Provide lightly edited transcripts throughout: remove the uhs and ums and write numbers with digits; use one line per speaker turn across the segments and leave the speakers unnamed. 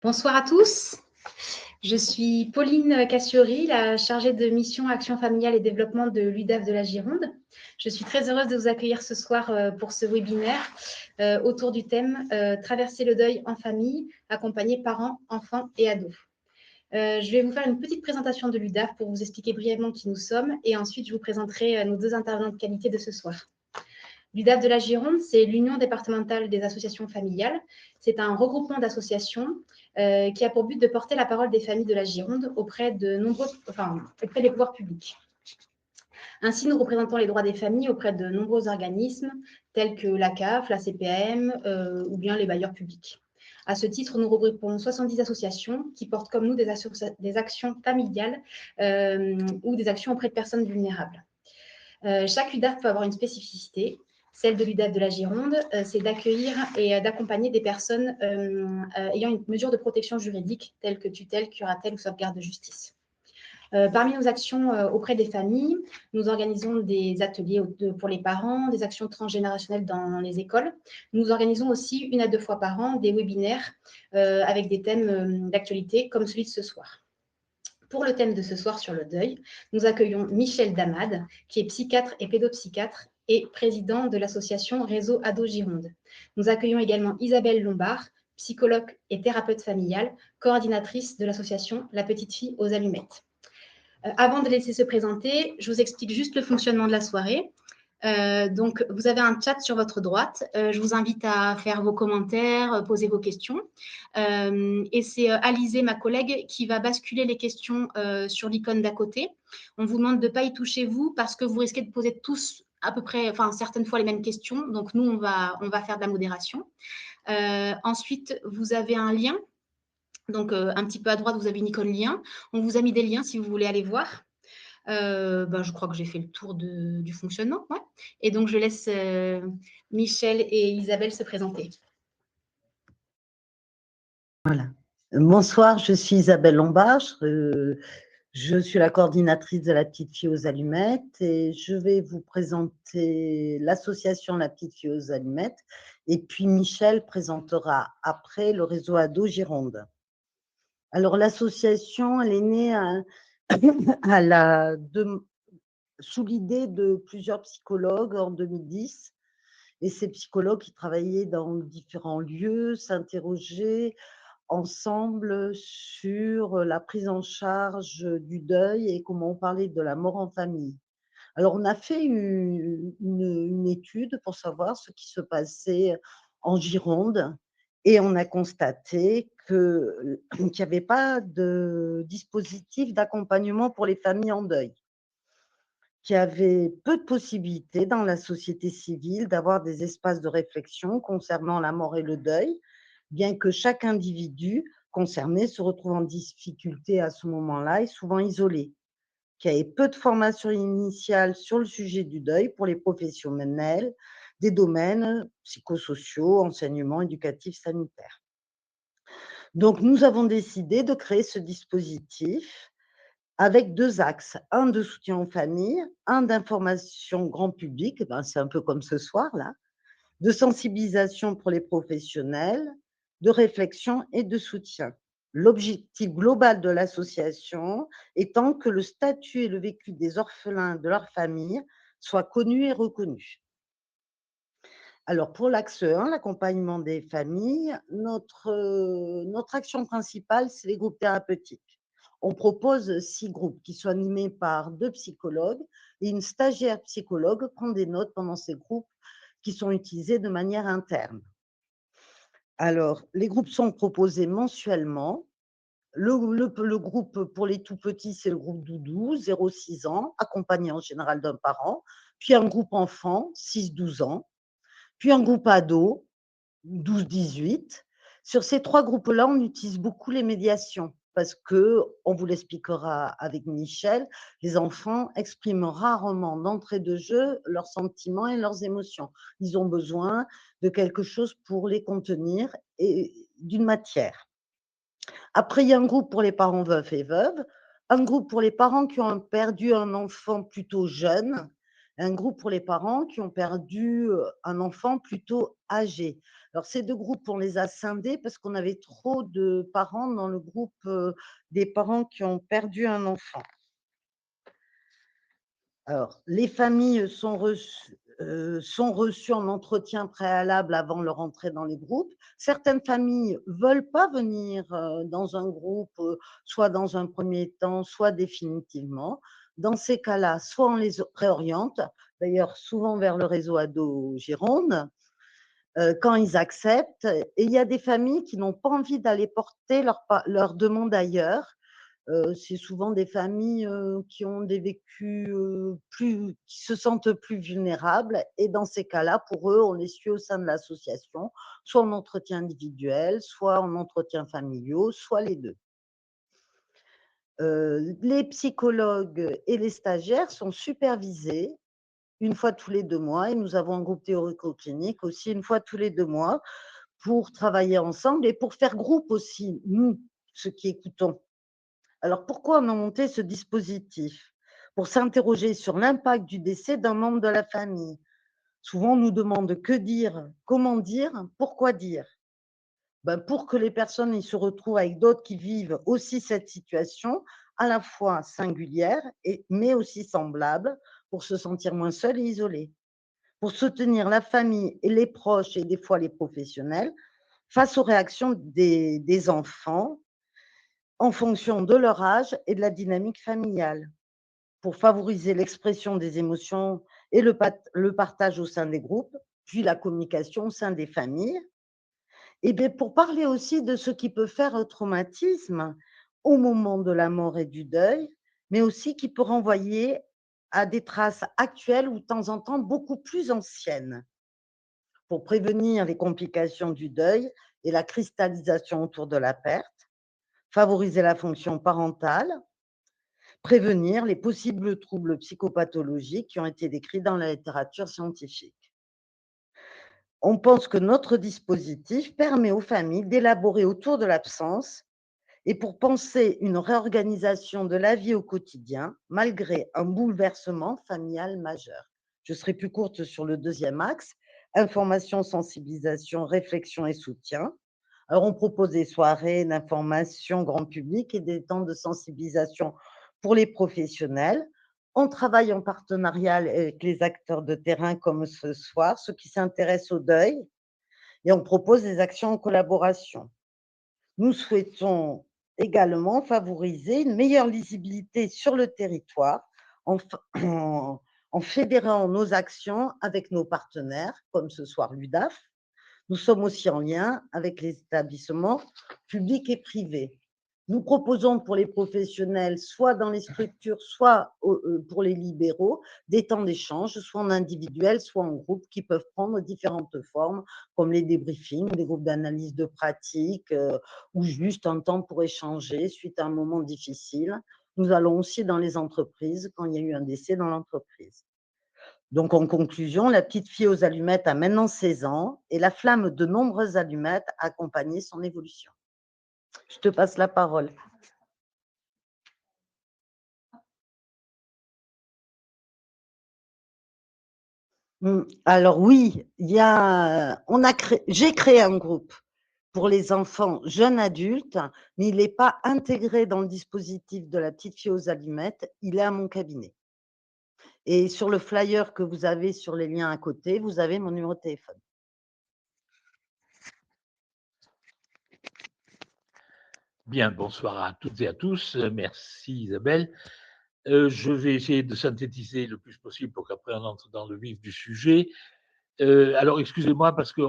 Bonsoir à tous. Je suis Pauline Cassiori, la chargée de mission Action familiale et développement de l'UDAF de la Gironde. Je suis très heureuse de vous accueillir ce soir pour ce webinaire autour du thème Traverser le deuil en famille, accompagner parents, enfants et ados. Je vais vous faire une petite présentation de l'UDAF pour vous expliquer brièvement qui nous sommes et ensuite je vous présenterai nos deux intervenants de qualité de ce soir. L'UDAF de la Gironde, c'est l'Union départementale des associations familiales. C'est un regroupement d'associations qui a pour but de porter la parole des familles de la Gironde auprès des pouvoirs publics. Ainsi, nous représentons les droits des familles auprès de nombreux organismes tels que la CAF, la CPAM ou bien les bailleurs publics. À ce titre, nous regroupons 70 associations qui portent comme nous des actions familiales ou des actions auprès de personnes vulnérables. Chaque UDAF peut avoir une spécificité. Celle de l'UDAF de la Gironde, c'est d'accueillir et d'accompagner des personnes ayant une mesure de protection juridique, telle que tutelle, curatelle ou sauvegarde de justice. Parmi nos actions auprès des familles, nous organisons des ateliers pour les parents, des actions transgénérationnelles dans les écoles. Nous organisons aussi 1 à 2 fois par an des webinaires avec des thèmes d'actualité comme celui de ce soir. Pour le thème de ce soir sur le deuil, nous accueillons Michel Damade, qui est psychiatre et pédopsychiatre et président de l'association Réseau Ado Gironde. Nous accueillons également Isabelle Lombard, psychologue et thérapeute familiale, coordinatrice de l'association La Petite Fille aux Allumettes. Avant de laisser se présenter, je vous explique juste le fonctionnement de la soirée. Donc, vous avez un chat sur votre droite. Je vous invite à faire vos commentaires, poser vos questions. Et c'est Alizé, ma collègue, qui va basculer les questions sur l'icône d'à côté. On vous demande de ne pas y toucher, vous, parce que vous risquez de poser tous à peu près, certaines fois les mêmes questions. Donc, nous, on va faire de la modération. Ensuite, vous avez un lien. Donc, un petit peu à droite, vous avez une icône lien. On vous a mis des liens si vous voulez aller voir. Je crois que j'ai fait le tour du fonctionnement. Ouais. Et donc, je laisse Michel et Isabelle se présenter.
Voilà. Bonsoir, je suis Isabelle Lombard. Je suis la coordinatrice de La Petite Fille aux Allumettes et je vais vous présenter l'association La Petite Fille aux Allumettes. Et puis Michel présentera après le réseau Ado Gironde. Alors, l'association, elle est née sous l'idée de plusieurs psychologues en 2010. Et ces psychologues qui travaillaient dans différents lieux s'interrogeaient ensemble sur la prise en charge du deuil et comment on parlait de la mort en famille. Alors, on a fait une étude pour savoir ce qui se passait en Gironde et on a constaté qu'il n'y avait pas de dispositif d'accompagnement pour les familles en deuil, qu'il y avait peu de possibilités dans la société civile d'avoir des espaces de réflexion concernant la mort et le deuil, bien que chaque individu concerné se retrouve en difficulté à ce moment-là et souvent isolé, qu'il y avait peu de formation initiale sur le sujet du deuil pour les professionnels des domaines psychosociaux, enseignement, éducatif, sanitaire. Donc, nous avons décidé de créer ce dispositif avec 2 axes, un de soutien aux familles, un d'information grand public, c'est un peu comme ce soir là, de sensibilisation pour les professionnels, de réflexion et de soutien. L'objectif global de l'association étant que le statut et le vécu des orphelins et de leur famille soient connus et reconnus. Alors, pour l'axe 1, l'accompagnement des familles, notre action principale, c'est les groupes thérapeutiques. On propose 6 groupes qui sont animés par 2 psychologues et une stagiaire psychologue prend des notes pendant ces groupes qui sont utilisés de manière interne. Alors, les groupes sont proposés mensuellement. Le groupe pour les tout petits, c'est le groupe doudou, 0-6 ans, accompagné en général d'un parent, puis un groupe enfant, 6-12 ans, puis un groupe ado, 12-18. Sur ces 3 groupes-là, on utilise beaucoup les médiations parce que, on vous l'expliquera avec Michel, les enfants expriment rarement d'entrée de jeu leurs sentiments et leurs émotions. Ils ont besoin de quelque chose pour les contenir et d'une matière. Après, il y a un groupe pour les parents veufs et veuves, un groupe pour les parents qui ont perdu un enfant plutôt jeune, un groupe pour les parents qui ont perdu un enfant plutôt âgé. Alors, ces 2 groupes, on les a scindés parce qu'on avait trop de parents dans le groupe, des parents qui ont perdu un enfant. Alors, les familles sont reçues en entretien préalable avant leur entrée dans les groupes. Certaines familles veulent pas venir, dans un groupe, soit dans un premier temps, soit définitivement. Dans ces cas-là, soit on les réoriente, d'ailleurs souvent vers le réseau Ado Gironde, quand ils acceptent, et il y a des familles qui n'ont pas envie d'aller porter leur demande ailleurs. C'est souvent des familles, qui ont des vécus, qui se sentent plus vulnérables, et dans ces cas-là, pour eux, on les suit au sein de l'association, soit en entretien individuel, soit en entretien familiaux, soit les 2. Les psychologues et les stagiaires sont supervisés une fois tous les 2 mois, et nous avons un groupe théorico-clinique aussi une fois tous les 2 mois pour travailler ensemble et pour faire groupe aussi, nous, ceux qui écoutons. Alors, pourquoi on a monté ce dispositif? Pour s'interroger sur l'impact du décès d'un membre de la famille. Souvent, on nous demande que dire, comment dire, pourquoi dire. Ben, pour que les personnes ils se retrouvent avec d'autres qui vivent aussi cette situation, à la fois singulière, mais aussi semblable, pour se sentir moins seul et isolé. Pour soutenir la famille et les proches et des fois les professionnels face aux réactions des enfants en fonction de leur âge et de la dynamique familiale, pour favoriser l'expression des émotions et le partage au sein des groupes, puis la communication au sein des familles. Et bien, pour parler aussi de ce qui peut faire un traumatisme au moment de la mort et du deuil, mais aussi qui peut renvoyer à des traces actuelles ou de temps en temps beaucoup plus anciennes, pour prévenir les complications du deuil et la cristallisation autour de la perte, favoriser la fonction parentale, prévenir les possibles troubles psychopathologiques qui ont été décrits dans la littérature scientifique. On pense que notre dispositif permet aux familles d'élaborer autour de l'absence et pour penser une réorganisation de la vie au quotidien, malgré un bouleversement familial majeur. Je serai plus courte sur le deuxième axe, information, sensibilisation, réflexion et soutien. Alors, on propose des soirées d'information grand public et des temps de sensibilisation pour les professionnels. On travaille en partenariat avec les acteurs de terrain comme ce soir, ceux qui s'intéressent au deuil, et on propose des actions en collaboration. Nous souhaitons également favoriser une meilleure lisibilité sur le territoire en, en, en fédérant nos actions avec nos partenaires, comme ce soir l'UDAF. Nous sommes aussi en lien avec les établissements publics et privés. Nous proposons pour les professionnels, soit dans les structures, soit pour les libéraux, des temps d'échange, soit en individuel, soit en groupe, qui peuvent prendre différentes formes, comme les débriefings, des groupes d'analyse de pratique, ou juste un temps pour échanger suite à un moment difficile. Nous allons aussi dans les entreprises quand il y a eu un décès dans l'entreprise. Donc, en conclusion, la petite fille aux allumettes a maintenant 16 ans et la flamme de nombreuses allumettes a accompagné son évolution. Je te passe la parole. Alors oui, j'ai créé un groupe pour les enfants jeunes adultes, mais il n'est pas intégré dans le dispositif de la petite fille aux allumettes, il est à mon cabinet. Et sur le flyer que vous avez sur les liens à côté, vous avez mon numéro de téléphone.
Bien, bonsoir à toutes et à tous. Merci Isabelle. Je vais essayer de synthétiser le plus possible pour qu'après on entre dans le vif du sujet. Alors excusez-moi parce que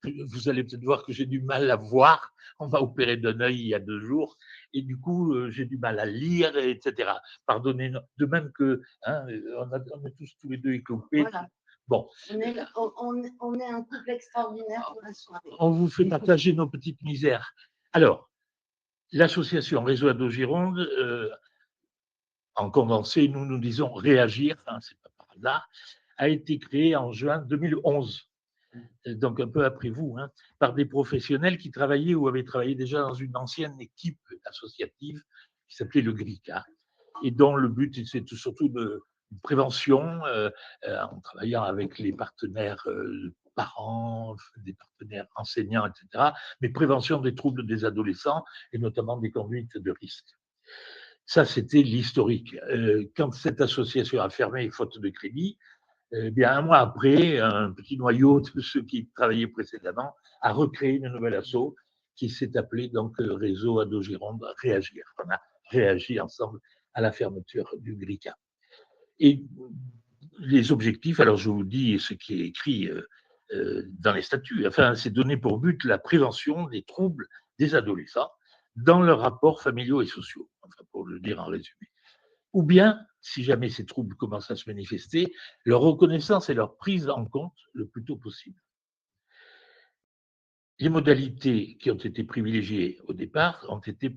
vous allez peut-être voir que j'ai du mal à voir. On m'a opéré d'un œil il y a 2 jours et du coup j'ai du mal à lire, etc. Pardonnez, de même que hein, on est tous les deux éclopés.
Voilà.
Bon.
On est un couple extraordinaire pour la soirée.
On vous fait partager nos petites misères. Alors, l'association Réseau Ado Gironde, en condensé, nous disons réagir, hein, c'est pas par là, a été créée en juin 2011, donc un peu après vous, hein, par des professionnels qui travaillaient ou avaient travaillé déjà dans une ancienne équipe associative qui s'appelait le GRICA, et dont le but c'était surtout de prévention, en travaillant avec les partenaires parents, des partenaires enseignants, etc., mais prévention des troubles des adolescents et notamment des conduites de risque. Ça, c'était l'historique. Quand cette association a fermé faute de crédit, bien, un mois après, un petit noyau de ceux qui travaillaient précédemment a recréé une nouvelle asso qui s'est appelée donc Réseau Ado Gironde Réagir. On a réagi ensemble à la fermeture du GRICA. Et les objectifs, alors je vous dis ce qui est écrit dans les statuts, enfin, c'est donné pour but la prévention des troubles des adolescents dans leurs rapports familiaux et sociaux, enfin, pour le dire en résumé. Ou bien, si jamais ces troubles commencent à se manifester, leur reconnaissance et leur prise en compte le plus tôt possible. Les modalités qui ont été privilégiées au départ ont été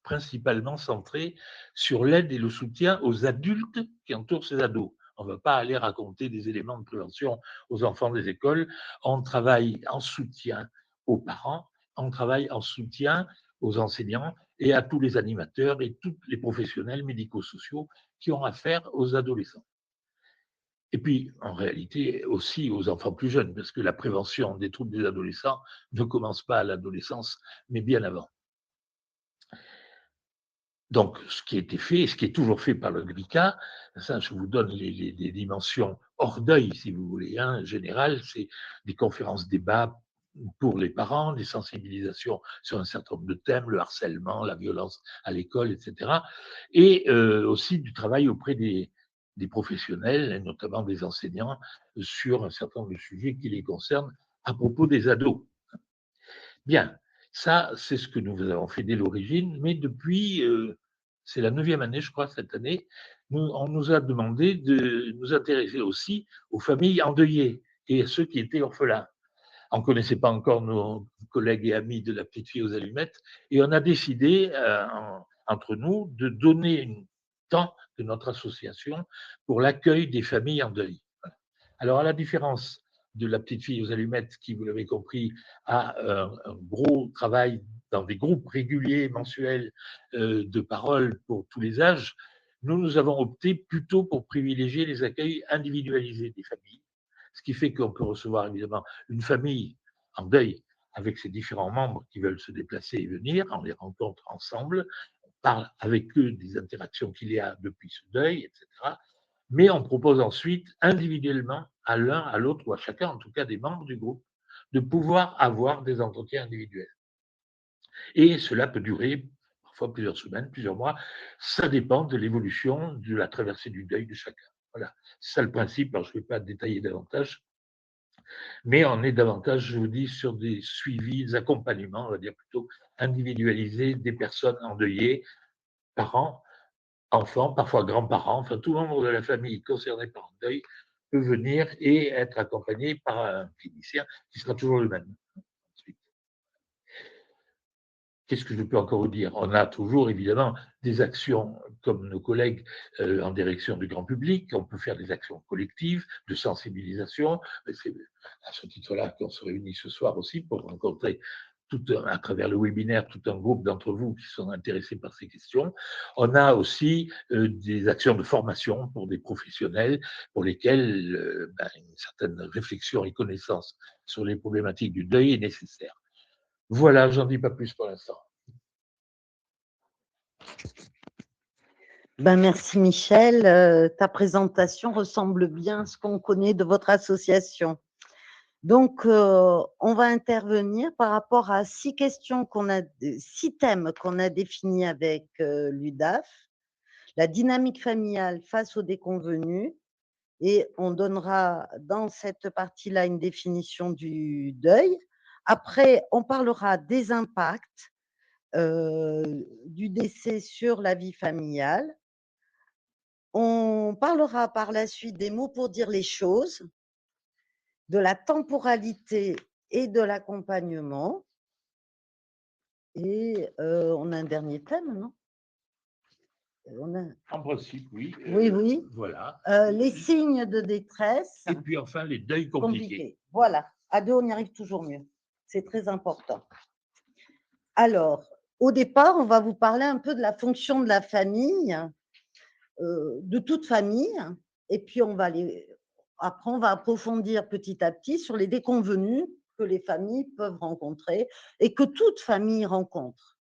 principalement centrées sur l'aide et le soutien aux adultes qui entourent ces ados. On ne va pas aller raconter des éléments de prévention aux enfants des écoles. On travaille en soutien aux parents, on travaille en soutien aux enseignants et à tous les animateurs et tous les professionnels médico-sociaux qui ont affaire aux adolescents. Et puis, en réalité, aussi aux enfants plus jeunes, parce que la prévention des troubles des adolescents ne commence pas à l'adolescence, mais bien avant. Donc, ce qui a été fait, et ce qui est toujours fait par le GRICA, ça, je vous donne les dimensions hors deuil, si vous voulez. En général, c'est des conférences débats pour les parents, des sensibilisations sur un certain nombre de thèmes, le harcèlement, la violence à l'école, etc. Et aussi du travail auprès des professionnels, et notamment des enseignants, sur un certain nombre de sujets qui les concernent à propos des ados. Bien, ça, c'est ce que nous avons fait dès l'origine, mais depuis, c'est la 9e année, je crois, cette année, on nous a demandé de nous intéresser aussi aux familles endeuillées et à ceux qui étaient orphelins. On ne connaissait pas encore nos collègues et amis de la petite fille aux allumettes, et on a décidé, entre nous, de donner un temps de notre association pour l'accueil des familles en deuil. Alors, à la différence de la petite fille aux allumettes, qui, vous l'avez compris, a un gros travail dans des groupes réguliers, mensuels, de parole pour tous les âges, nous avons opté plutôt pour privilégier les accueils individualisés des familles, ce qui fait qu'on peut recevoir évidemment une famille en deuil avec ses différents membres qui veulent se déplacer et venir, on les rencontre ensemble, on parle avec eux des interactions qu'il y a depuis ce deuil, etc. Mais on propose ensuite individuellement à l'un, à l'autre, ou à chacun, en tout cas des membres du groupe, de pouvoir avoir des entretiens individuels. Et cela peut durer parfois plusieurs semaines, plusieurs mois. Ça dépend de l'évolution de la traversée du deuil de chacun. Voilà, c'est ça le principe. Alors, je ne vais pas détailler davantage, mais on est davantage, je vous dis, sur des suivis, des accompagnements, on va dire plutôt individualisés des personnes endeuillées, parents, enfants, parfois grands-parents, enfin tout membre de la famille concerné par un deuil peut venir et être accompagné par un clinicien qui sera toujours le même. Qu'est-ce que je peux encore vous dire? On a toujours évidemment des actions comme nos collègues en direction du grand public, on peut faire des actions collectives de sensibilisation. C'est à ce titre-là qu'on se réunit ce soir aussi pour rencontrer à travers le webinaire tout un groupe d'entre vous qui sont intéressés par ces questions. On a aussi des actions de formation pour des professionnels pour lesquels une certaine réflexion et connaissance sur les problématiques du deuil est nécessaire. Voilà, j'en dis pas plus pour l'instant.
Merci Michel, ta présentation ressemble bien à ce qu'on connaît de votre association. Donc, on va intervenir par rapport à 6 thèmes qu'on a définis avec l'UDAF. La dynamique familiale face aux déconvenus, et on donnera dans cette partie-là une définition du deuil. Après, on parlera des impacts du décès sur la vie familiale. On parlera par la suite des mots pour dire les choses, de la temporalité et de l'accompagnement. Et on a un dernier thème, non?
En principe, oui.
Oui.
Voilà.
Les signes de détresse.
Et puis enfin, les deuils compliqués.
Voilà, à deux, on y arrive toujours mieux. C'est très important. Alors, au départ, on va vous parler un peu de la fonction de la famille, de toute famille, et puis on va après, on va approfondir petit à petit sur les déconvenues que les familles peuvent rencontrer et que toute famille rencontre.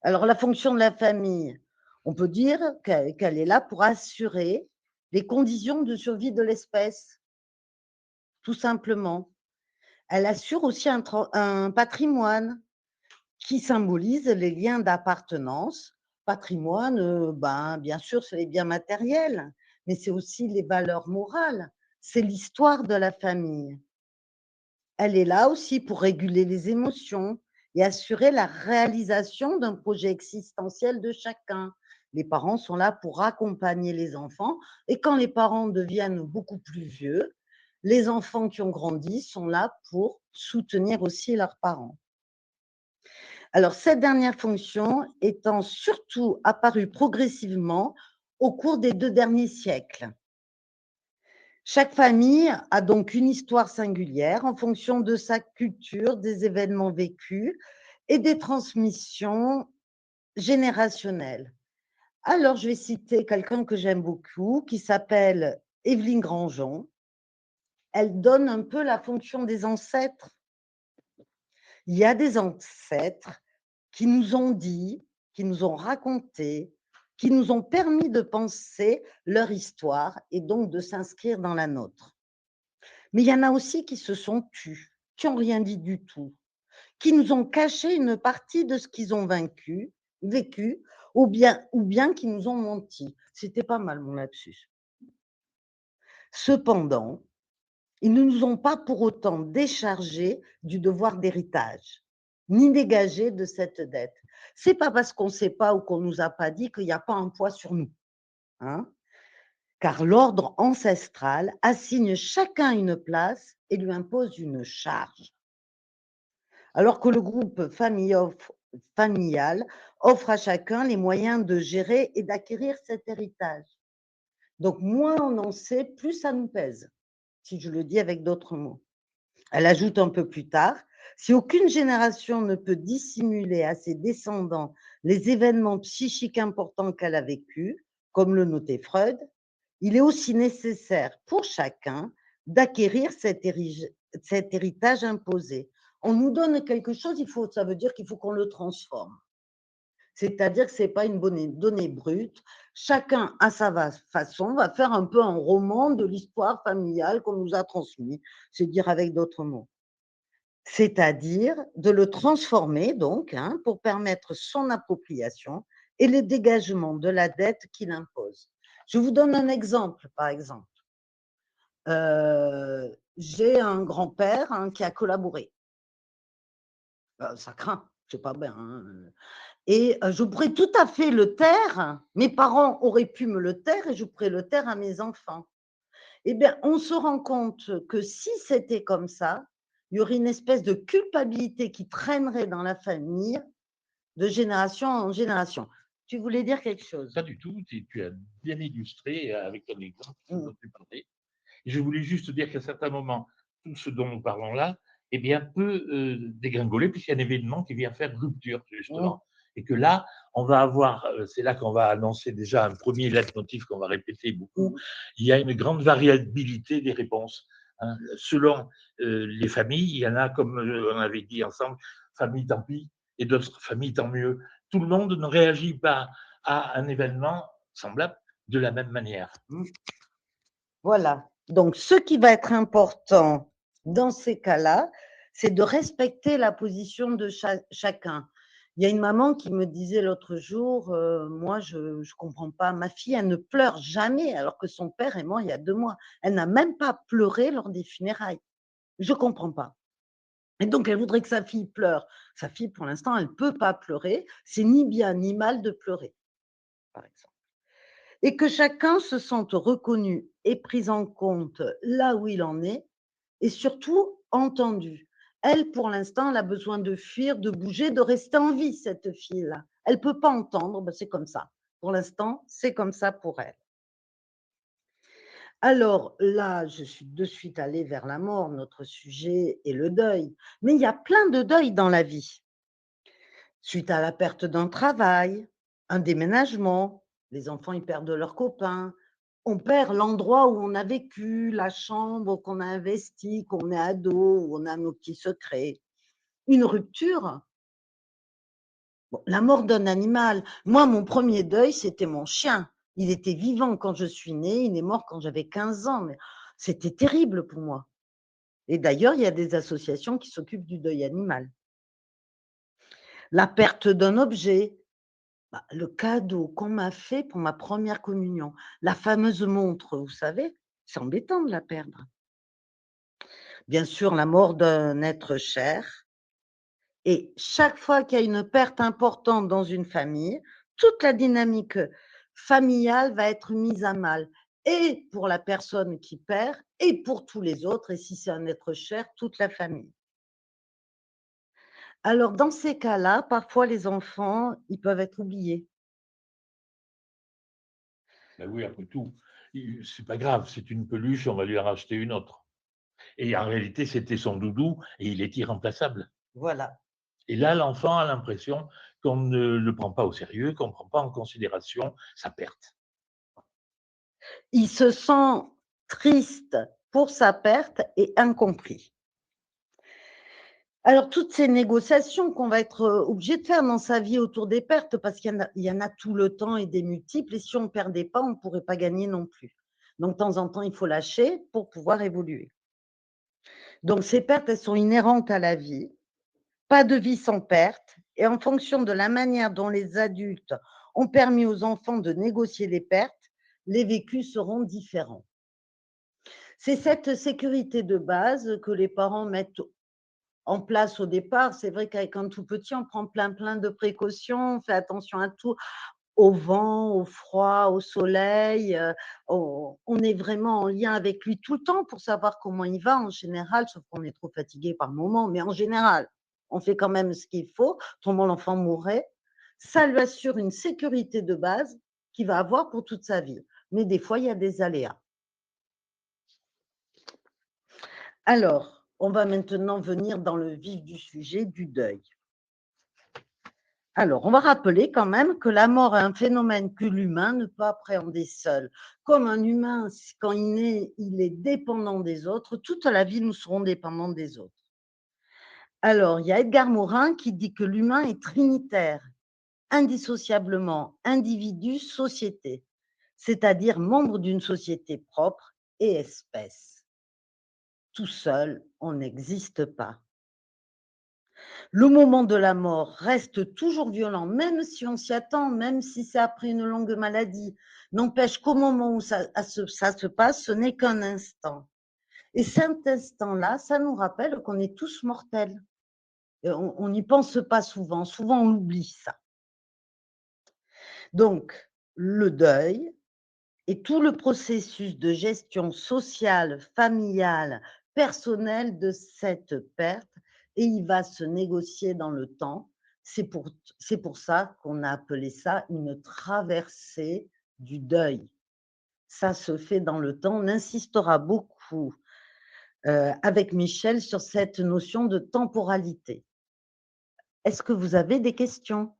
Alors, la fonction de la famille, on peut dire qu'elle est là pour assurer les conditions de survie de l'espèce, tout simplement. Elle assure aussi un patrimoine qui symbolise les liens d'appartenance. Patrimoine, ben, bien sûr, c'est les biens matériels, mais c'est aussi les valeurs morales. C'est l'histoire de la famille. Elle est là aussi pour réguler les émotions et assurer la réalisation d'un projet existentiel de chacun. Les parents sont là pour accompagner les enfants et quand les parents deviennent beaucoup plus vieux, les enfants qui ont grandi sont là pour soutenir aussi leurs parents. Alors, cette dernière fonction étant surtout apparue progressivement au cours des 2 derniers siècles. Chaque famille a donc une histoire singulière en fonction de sa culture, des événements vécus et des transmissions générationnelles. Alors, je vais citer quelqu'un que j'aime beaucoup qui s'appelle Évelyne Grangeon. Elle donne un peu la fonction des ancêtres. Il y a des ancêtres qui nous ont dit, qui nous ont raconté, qui nous ont permis de penser leur histoire et donc de s'inscrire dans la nôtre. Mais il y en a aussi qui se sont tus, qui n'ont rien dit du tout, qui nous ont caché une partie de ce qu'ils ont vécu, ou bien qui nous ont menti. C'était pas mal mon lapsus. Cependant, ils ne nous ont pas pour autant déchargés du devoir d'héritage, ni dégagés de cette dette. C'est pas parce qu'on ne sait pas ou qu'on ne nous a pas dit qu'il n'y a pas un poids sur nous, hein? Car l'ordre ancestral assigne chacun une place et lui impose une charge. Alors que le groupe familial offre à chacun les moyens de gérer et d'acquérir cet héritage. Donc, moins on en sait, plus ça nous pèse, si je le dis avec d'autres mots. Elle ajoute un peu plus tard, si aucune génération ne peut dissimuler à ses descendants les événements psychiques importants qu'elle a vécus, comme le notait Freud, il est aussi nécessaire pour chacun d'acquérir cet héritage imposé. On nous donne quelque chose, ça veut dire qu'il faut qu'on le transforme. C'est-à-dire que ce n'est pas une donnée brute. Chacun, à sa façon, va faire un peu un roman de l'histoire familiale qu'on nous a transmise, c'est dire avec d'autres mots. C'est-à-dire de le transformer, donc, hein, pour permettre son appropriation et le dégagement de la dette qu'il impose. Je vous donne un exemple, par exemple. J'ai un grand-père qui a collaboré. Ça craint, c'est pas bien, hein. Et je pourrais tout à fait le taire. Mes parents auraient pu me le taire et je pourrais le taire à mes enfants. Eh bien, on se rend compte que si c'était comme ça, il y aurait une espèce de culpabilité qui traînerait dans la famille de génération en génération. Tu voulais dire quelque chose?
Pas du tout, tu as bien illustré avec ton exemple dont
Mmh.
tu parlais. Et je voulais juste dire qu'à certains moments, tout ce dont nous parlons là, eh bien, peut dégringoler, puisqu'il y a un événement qui vient faire rupture,
Mmh.
justement. Et que là, on va avoir, c'est là qu'on va annoncer déjà un premier leitmotiv qu'on va répéter beaucoup.
Mmh.
Il y a une grande variabilité des réponses, hein. Selon les familles, il y en a, comme on avait dit ensemble, famille tant pis, et d'autres familles tant mieux. Tout le monde ne réagit pas à un événement semblable de la même manière.
Mmh. Voilà. Donc, ce qui va être important dans ces cas-là, c'est de respecter la position de chacun. Il y a une maman qui me disait l'autre jour, moi, je ne comprends pas, ma fille, elle ne pleure jamais, alors que son père est mort il y a 2 mois. Elle n'a même pas pleuré lors des funérailles. Je ne comprends pas. Et donc, elle voudrait que sa fille pleure. Sa fille, pour l'instant, elle ne peut pas pleurer. C'est ni bien ni mal de pleurer, par exemple. Et que chacun se sente reconnu et pris en compte là où il en est et surtout entendu. Elle, pour l'instant, elle a besoin de fuir, de bouger, de rester en vie, cette fille-là. Elle ne peut pas entendre, ben c'est comme ça. Pour l'instant, c'est comme ça pour elle. Alors là, je suis de suite allée vers la mort, notre sujet est le deuil. Mais il y a plein de deuils dans la vie. Suite à la perte d'un travail, un déménagement, les enfants ils perdent leurs copains, on perd l'endroit où on a vécu, la chambre qu'on a investie, qu'on est ado, où on a nos petits secrets. Une rupture, bon, la mort d'un animal. Moi, mon premier deuil, c'était mon chien. Il était vivant quand je suis née, il est mort quand j'avais 15 ans. Mais c'était terrible pour moi. Et d'ailleurs, il y a des associations qui s'occupent du deuil animal. La perte d'un objet, bah, le cadeau qu'on m'a fait pour ma première communion, la fameuse montre, vous savez, c'est embêtant de la perdre. Bien sûr, la mort d'un être cher. Et chaque fois qu'il y a une perte importante dans une famille, toute la dynamique familiale va être mise à mal, et pour la personne qui perd, et pour tous les autres, et si c'est un être cher, toute la famille. Alors, dans ces cas-là, parfois les enfants, ils peuvent être oubliés.
Ben oui, après tout, c'est pas grave, c'est une peluche, on va lui en racheter une autre. Et en réalité, c'était son doudou et il est irremplaçable.
Voilà.
Et là, l'enfant a l'impression qu'on ne le prend pas au sérieux, qu'on ne prend pas en considération sa perte.
Il se sent triste pour sa perte et incompris. Alors, toutes ces négociations qu'on va être obligé de faire dans sa vie autour des pertes, parce qu'il y en a tout le temps et des multiples, et si on ne perdait pas, on ne pourrait pas gagner non plus. Donc, de temps en temps, il faut lâcher pour pouvoir évoluer. Donc, ces pertes, elles sont inhérentes à la vie. Pas de vie sans perte. Et en fonction de la manière dont les adultes ont permis aux enfants de négocier les pertes, les vécus seront différents. C'est cette sécurité de base que les parents mettent en place au départ. C'est vrai qu'avec un tout petit, on prend plein de précautions, on fait attention à tout, au vent, au froid, au soleil. On est vraiment en lien avec lui tout le temps pour savoir comment il va en général, sauf qu'on est trop fatigué par moment, mais en général, on fait quand même ce qu'il faut, autrement l'enfant mourrait. Ça lui assure une sécurité de base qu'il va avoir pour toute sa vie. Mais des fois, il y a des aléas. Alors, on va maintenant venir dans le vif du sujet du deuil. Alors, on va rappeler quand même que la mort est un phénomène que l'humain ne peut appréhender seul. Comme un humain, quand il naît, il est dépendant des autres, toute la vie, nous serons dépendants des autres. Alors, il y a Edgar Morin qui dit que l'humain est trinitaire, indissociablement individu, société, c'est-à-dire membre d'une société propre et espèce. Tout seul, on n'existe pas. Le moment de la mort reste toujours violent, même si on s'y attend, même si c'est après une longue maladie. N'empêche qu'au moment où ça se passe, ce n'est qu'un instant. Et cet instant-là, ça nous rappelle qu'on est tous mortels. Et on n'y pense pas souvent, souvent on oublie ça. Donc, le deuil et tout le processus de gestion sociale, familiale, personnelle de cette perte, et il va se négocier dans le temps. C'est pour ça qu'on a appelé ça une traversée du deuil. Ça se fait dans le temps. On insistera beaucoup avec Michel sur cette notion de temporalité. Est-ce que vous avez des questions ?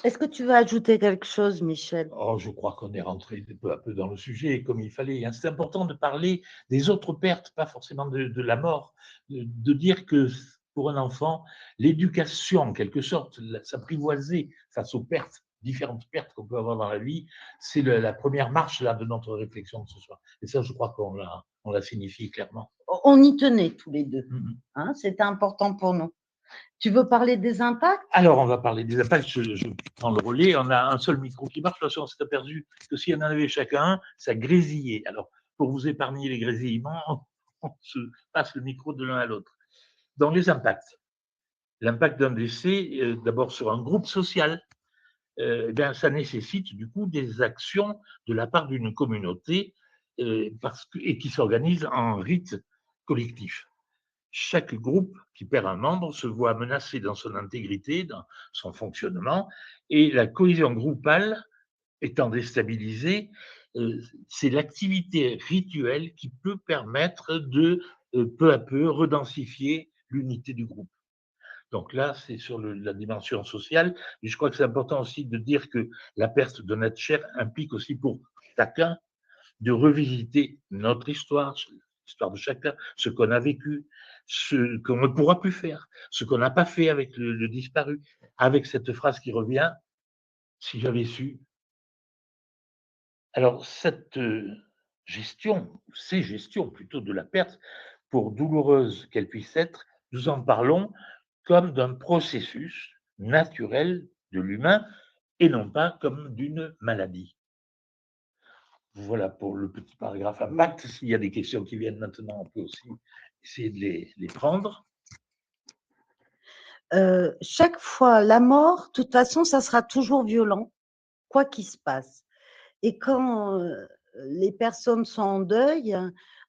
Est-ce que tu veux ajouter quelque chose, Michel ?
Oh, je crois qu'on est rentré peu à peu dans le sujet comme il fallait. C'est important de parler des autres pertes, pas forcément de la mort, de dire que pour un enfant, l'éducation, en quelque sorte, s'apprivoiser face aux pertes, différentes pertes qu'on peut avoir dans la vie, c'est la première marche là, de notre réflexion de ce soir. Et ça, je crois qu'on l'a signifié clairement.
On y tenait tous les deux.
Mm-hmm.
C'était important pour nous. Tu veux parler des impacts ?
Alors, on va parler des impacts. Je prends le relais. On a un seul micro qui marche. Parce qu'on s'est aperçu que s'il y en avait chacun, ça grésillait. Alors, pour vous épargner les grésillements, on se passe le micro de l'un à l'autre. Dans les impacts, l'impact d'un décès, d'abord sur un groupe social, ça nécessite du coup des actions de la part d'une communauté et qui s'organise en rite collectif. Chaque groupe qui perd un membre se voit menacé dans son intégrité, dans son fonctionnement, et la cohésion groupale étant déstabilisée, c'est l'activité rituelle qui peut permettre de peu à peu redensifier l'unité du groupe. Donc là, c'est sur la dimension sociale. Et je crois que c'est important aussi de dire que la perte de notre chair implique aussi pour chacun de revisiter notre histoire, l'histoire de chacun, ce qu'on a vécu, ce qu'on ne pourra plus faire, ce qu'on n'a pas fait avec le disparu, avec cette phrase qui revient, si j'avais su. Alors, cette gestion, ces gestions plutôt de la perte, pour douloureuse qu'elle puisse être, nous en parlons comme d'un processus naturel de l'humain et non pas comme d'une maladie. Voilà pour le petit paragraphe impact. S'il y a des questions qui viennent maintenant, on peut aussi essayer de les prendre.
Chaque fois, la mort, de toute façon, ça sera toujours violent, quoi qu'il se passe. Et quand les personnes sont en deuil,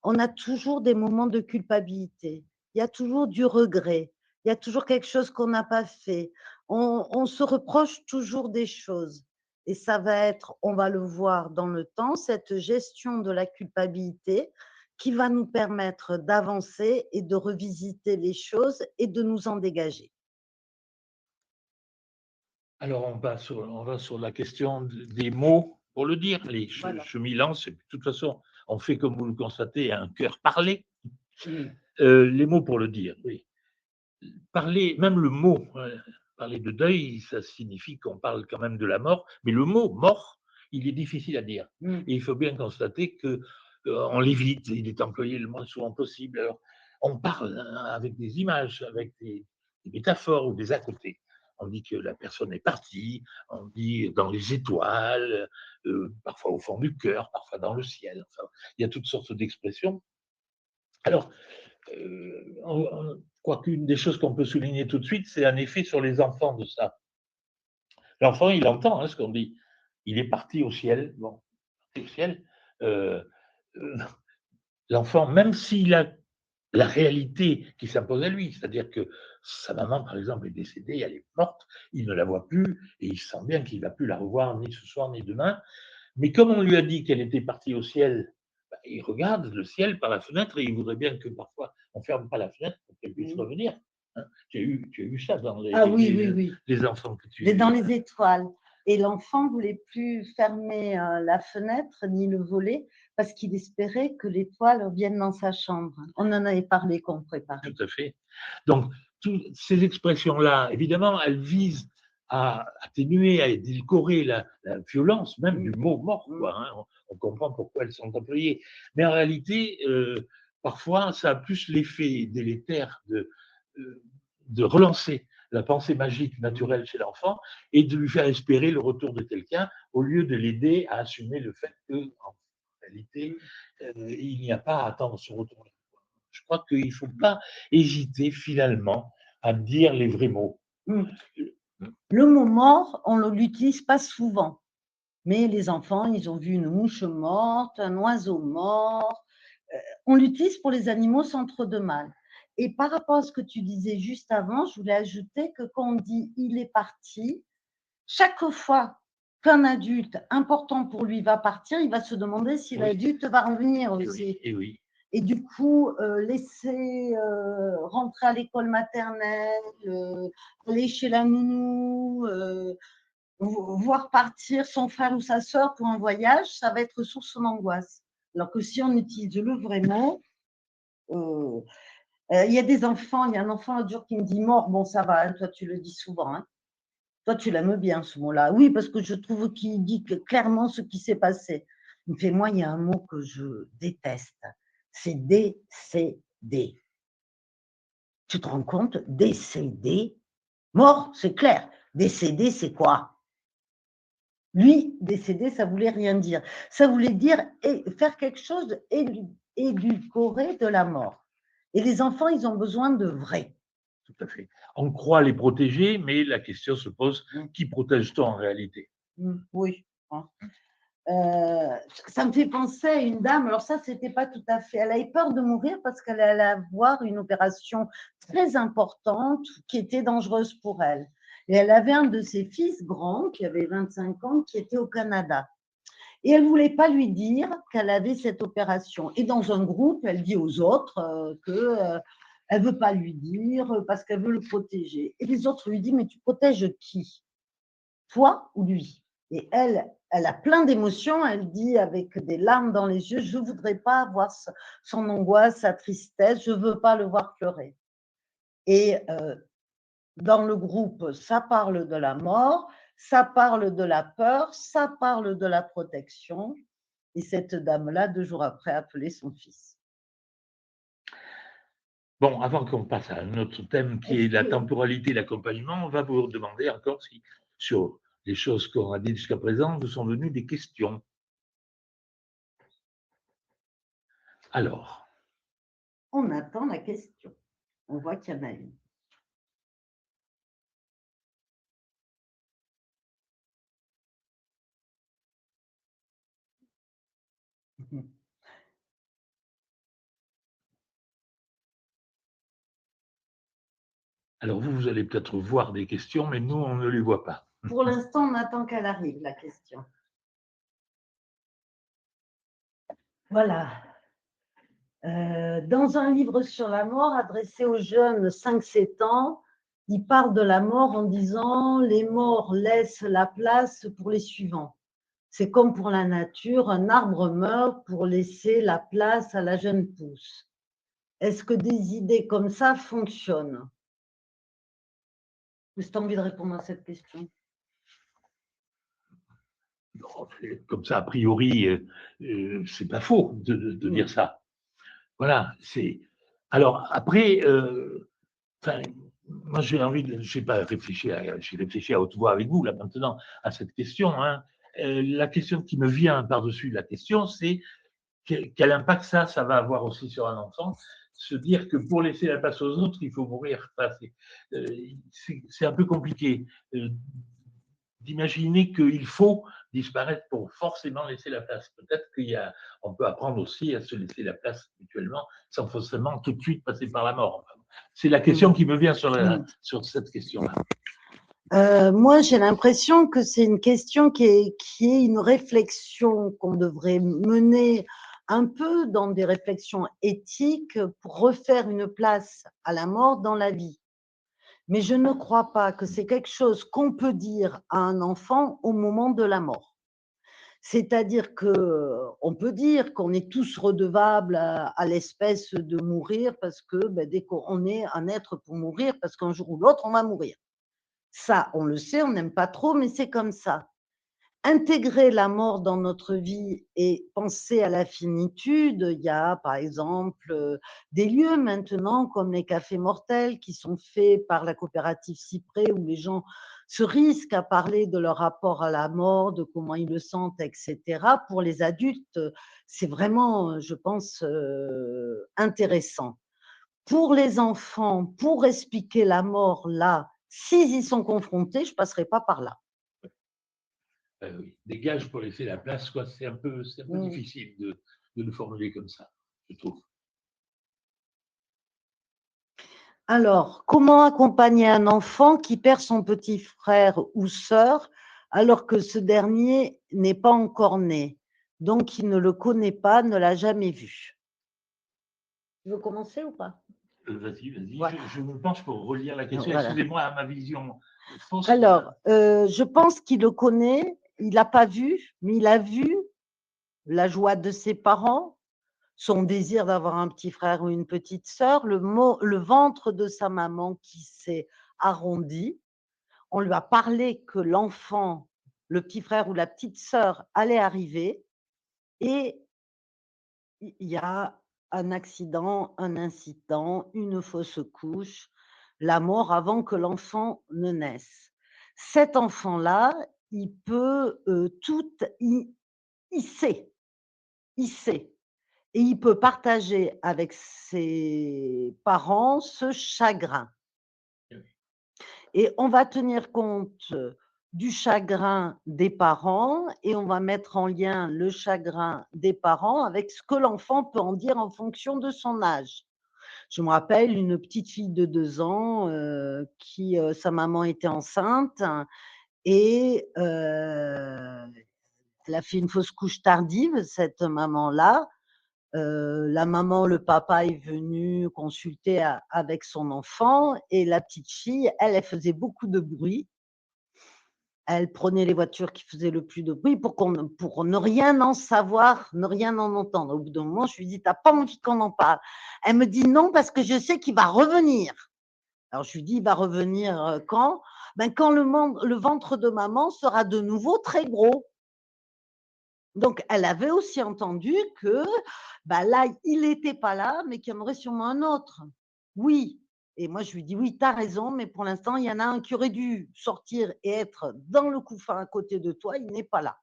on a toujours des moments de culpabilité. Il y a toujours du regret. Il y a toujours quelque chose qu'on n'a pas fait. On se reproche toujours des choses. Et ça va être, on va le voir dans le temps, cette gestion de la culpabilité qui va nous permettre d'avancer et de revisiter les choses et de nous en dégager.
Alors, on va sur la question des mots pour le dire.
Voilà.
Je m'y lance. Et de toute façon, on fait, comme vous le constatez, un cœur parlé. Les mots pour le dire, oui. Parler, même le mot, parler de deuil, ça signifie qu'on parle quand même de la mort. Mais le mot mort, il est difficile à dire. Et il faut bien constater que on l'évite. Il est employé le moins souvent possible. Alors, on parle avec des images, avec des métaphores ou des à côté. On dit que la personne est partie, on dit dans les étoiles, parfois au fond du cœur, parfois dans le ciel. Enfin, il y a toutes sortes d'expressions. Alors, je crois qu'une des choses qu'on peut souligner tout de suite, c'est un effet sur les enfants de ça. L'enfant, il entend ce qu'on dit. Il est parti au ciel. Bon, au ciel. Euh, euh, L'enfant, même s'il a la réalité qui s'impose à lui, c'est-à-dire que sa maman, par exemple, est décédée, elle est morte, il ne la voit plus et il sent bien qu'il ne va plus la revoir ni ce soir ni demain. Mais comme on lui a dit qu'elle était partie au ciel, il regarde le ciel par la fenêtre et il voudrait bien que parfois on ne ferme pas la fenêtre pour qu'elle puisse revenir. Hein. Tu as eu ça dans les enfants que tu...
Mais dans les étoiles. Et l'enfant ne voulait plus fermer la fenêtre ni le volet parce qu'il espérait que l'étoile revienne dans sa chambre. On en avait parlé qu'on préparait.
Tout à fait. Donc, toutes ces expressions-là, évidemment, elles visent à atténuer, à édulcorer la violence même du mot mort. Quoi, hein. On comprend pourquoi elles sont employées. Mais en réalité, parfois, ça a plus l'effet délétère de relancer la pensée magique naturelle chez l'enfant et de lui faire espérer le retour de quelqu'un au lieu de l'aider à assumer le fait qu'en réalité, il n'y a pas à attendre son retour. Je crois qu'il ne faut pas hésiter finalement à dire les vrais mots.
Le mot mort, on ne l'utilise pas souvent. Mais les enfants, ils ont vu une mouche morte, un oiseau mort. On l'utilise pour les animaux sans trop de mal. Et par rapport à ce que tu disais juste avant, je voulais ajouter que quand on dit « il est parti », chaque fois qu'un adulte important pour lui va partir, il va se demander si l'adulte va revenir aussi. Et du coup, laisser rentrer à l'école maternelle, aller chez la nounou, voir partir son frère ou sa sœur pour un voyage, ça va être source d'angoisse. Alors que si on utilise le vrai mot, il y a des enfants, il y a un enfant l'autre jour qui me dit « mort », bon ça va, hein, toi tu le dis souvent, hein. Toi tu l'aimes bien ce mot-là. Oui, parce que je trouve qu'il dit clairement ce qui s'est passé. Il me fait « moi il y a un mot que je déteste, c'est décédé ». Tu te rends compte? Décédé, mort, c'est clair. Décédé, c'est quoi? Lui, décédé, ça voulait rien dire. Ça voulait dire faire quelque chose d'édulcoré de la mort. Et les enfants, ils ont besoin de vrai.
Tout à fait. On croit les protéger, mais la question se pose, qui protège-t-on en réalité?
Oui. Ça me fait penser à une dame, alors ça, c'était pas tout à fait. Elle avait peur de mourir parce qu'elle allait avoir une opération très importante qui était dangereuse pour elle. Et elle avait un de ses fils grands, qui avait 25 ans, qui était au Canada. Et elle ne voulait pas lui dire qu'elle avait cette opération. Et dans un groupe, elle dit aux autres qu'elle Elle ne veut pas lui dire parce qu'elle veut le protéger. Et les autres lui disent, mais tu protèges qui? Toi ou lui? Et elle a plein d'émotions. Elle dit avec des larmes dans les yeux, je ne voudrais pas voir son angoisse, sa tristesse, je ne veux pas le voir pleurer. Et dans le groupe, ça parle de la mort, ça parle de la peur, ça parle de la protection. Et cette dame-là, 2 jours après, a appelé son fils.
Bon, avant qu'on passe à un autre thème qui est la temporalité et l'accompagnement, on va vous demander encore si sur les choses qu'on a dites jusqu'à présent vous sont venues des questions. Alors,
on attend la question. On voit qu'il y en a une.
Alors vous allez peut-être voir des questions, mais nous, on ne les voit pas.
Pour l'instant, on attend qu'elle arrive, la question. Voilà. Dans un livre sur la mort adressé aux jeunes 5-7 ans, il parle de la mort en disant « Les morts laissent la place pour les suivants ». C'est comme pour la nature, un arbre meurt pour laisser la place à la jeune pousse. Est-ce que des idées comme ça fonctionnent? Est-ce que tu as envie de répondre à cette question?
Non, comme ça, a priori, c'est pas faux de dire ça. Voilà, c'est. Alors après, moi j'ai envie de, j'ai pas réfléchi j'ai réfléchi à haute voix avec vous là maintenant à cette question. Hein. La question qui me vient par-dessus la question, c'est quel impact ça va avoir aussi sur un enfant. Se dire que pour laisser la place aux autres, il faut mourir. Enfin, c'est un peu compliqué d'imaginer qu'il faut disparaître pour forcément laisser la place. Peut-être qu'on peut apprendre aussi à se laisser la place mutuellement sans forcément tout de suite passer par la mort. C'est la question qui me vient sur cette question-là.
Moi, j'ai l'impression que c'est une question qui est une réflexion qu'on devrait mener un peu dans des réflexions éthiques pour refaire une place à la mort dans la vie. Mais je ne crois pas que c'est quelque chose qu'on peut dire à un enfant au moment de la mort. C'est-à-dire qu'on peut dire qu'on est tous redevables à l'espèce de mourir parce que dès qu'on est un être pour mourir, parce qu'un jour ou l'autre, on va mourir. Ça, on le sait, on n'aime pas trop, mais c'est comme ça. Intégrer la mort dans notre vie et penser à la finitude, il y a par exemple des lieux maintenant comme les cafés mortels qui sont faits par la coopérative Cyprès où les gens se risquent à parler de leur rapport à la mort, de comment ils le sentent, etc. Pour les adultes, c'est vraiment, je pense, intéressant. Pour les enfants, pour expliquer la mort là, s'ils y sont confrontés, je ne passerai pas par là.
Oui. Des gages pour laisser la place, quoi. C'est un peu difficile de le formuler comme ça, je trouve.
Alors, comment accompagner un enfant qui perd son petit frère ou sœur alors que ce dernier n'est pas encore né, donc il ne le connaît pas, ne l'a jamais vu? Tu veux commencer ou pas?
Vas-y.
Voilà.
Je me penche pour relire la question.
Voilà.
Excusez-moi à ma vision fausse.
Alors, je pense qu'il le connaît, il l'a pas vu, mais il a vu la joie de ses parents, son désir d'avoir un petit frère ou une petite sœur, le ventre de sa maman qui s'est arrondi. On lui a parlé que l'enfant, le petit frère ou la petite sœur allait arriver et il y a un accident, un incident, une fausse couche, la mort avant que l'enfant ne naisse. Cet enfant-là, il peut il sait, et il peut partager avec ses parents ce chagrin. Et on va tenir compte du chagrin des parents et on va mettre en lien le chagrin des parents avec ce que l'enfant peut en dire en fonction de son âge. Je me rappelle une petite fille de 2 ans qui, sa maman était enceinte et elle a fait une fausse couche tardive, cette maman-là. La maman, le papa est venu consulter avec son enfant et la petite fille, elle faisait beaucoup de bruit. Elle prenait les voitures qui faisaient le plus de bruit pour ne rien en savoir, ne rien en entendre. Au bout d'un moment, je lui dis, t'as pas envie qu'on en parle? Elle me dit non, parce que je sais qu'il va revenir. Alors, je lui dis, il va revenir quand? Ben, quand le ventre de maman sera de nouveau très gros. Donc, elle avait aussi entendu que ben là, il n'était pas là, mais qu'il y en aurait sûrement un autre. Oui. Et moi, je lui dis, oui, tu as raison, mais pour l'instant, il y en a un qui aurait dû sortir et être dans le couffin à côté de toi, il n'est pas là.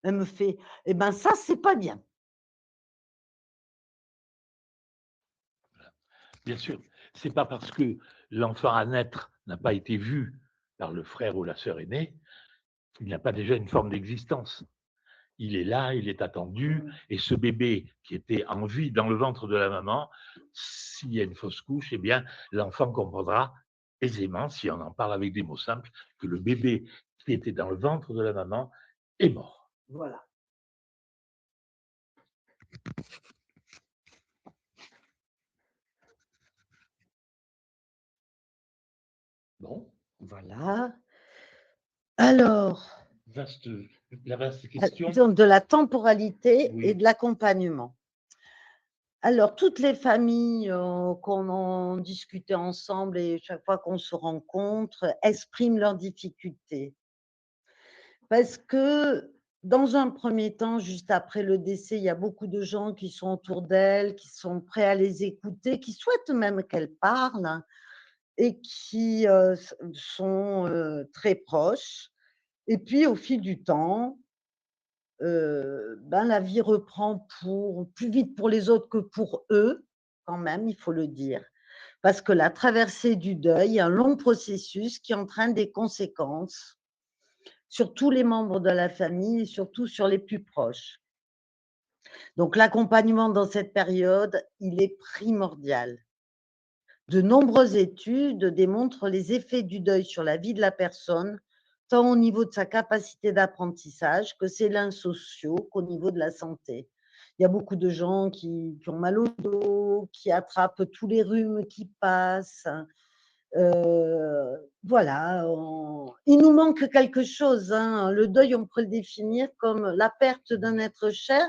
Elle me fait, eh ben ça, c'est pas bien.
Bien sûr, c'est pas parce que l'enfant à naître n'a pas été vu par le frère ou la sœur aînée qu'il n'a pas déjà une forme d'existence. Il est là, il est attendu, et ce bébé qui était en vie dans le ventre de la maman, s'il y a une fausse couche, eh bien, l'enfant comprendra aisément, si on en parle avec des mots simples, que le bébé qui était dans le ventre de la maman est mort.
Voilà.
Bon,
Voilà. Alors,
la vaste question.
donc de la temporalité
Oui.
et de l'accompagnement. Alors, toutes les familles qu'on en discutait ensemble et chaque fois qu'on se rencontre expriment leurs difficultés. Parce que dans un premier temps, juste après le décès, il y a beaucoup de gens qui sont autour d'elles, qui sont prêts à les écouter, qui souhaitent même qu'elles parlent et qui sont très proches. Et puis, au fil du temps, ben, la vie reprend plus vite pour les autres que pour eux, quand même, il faut le dire. Parce que la traversée du deuil est un long processus qui entraîne des conséquences sur tous les membres de la famille et surtout sur les plus proches. Donc l'accompagnement dans cette période, il est primordial. De nombreuses études démontrent les effets du deuil sur la vie de la personne, tant au niveau de sa capacité d'apprentissage que ses liens sociaux qu'au niveau de la santé. Il y a beaucoup de gens qui ont mal au dos, qui attrapent tous les rhumes qui passent. Voilà, il nous manque quelque chose, hein. Le deuil, on peut le définir comme la perte d'un être cher,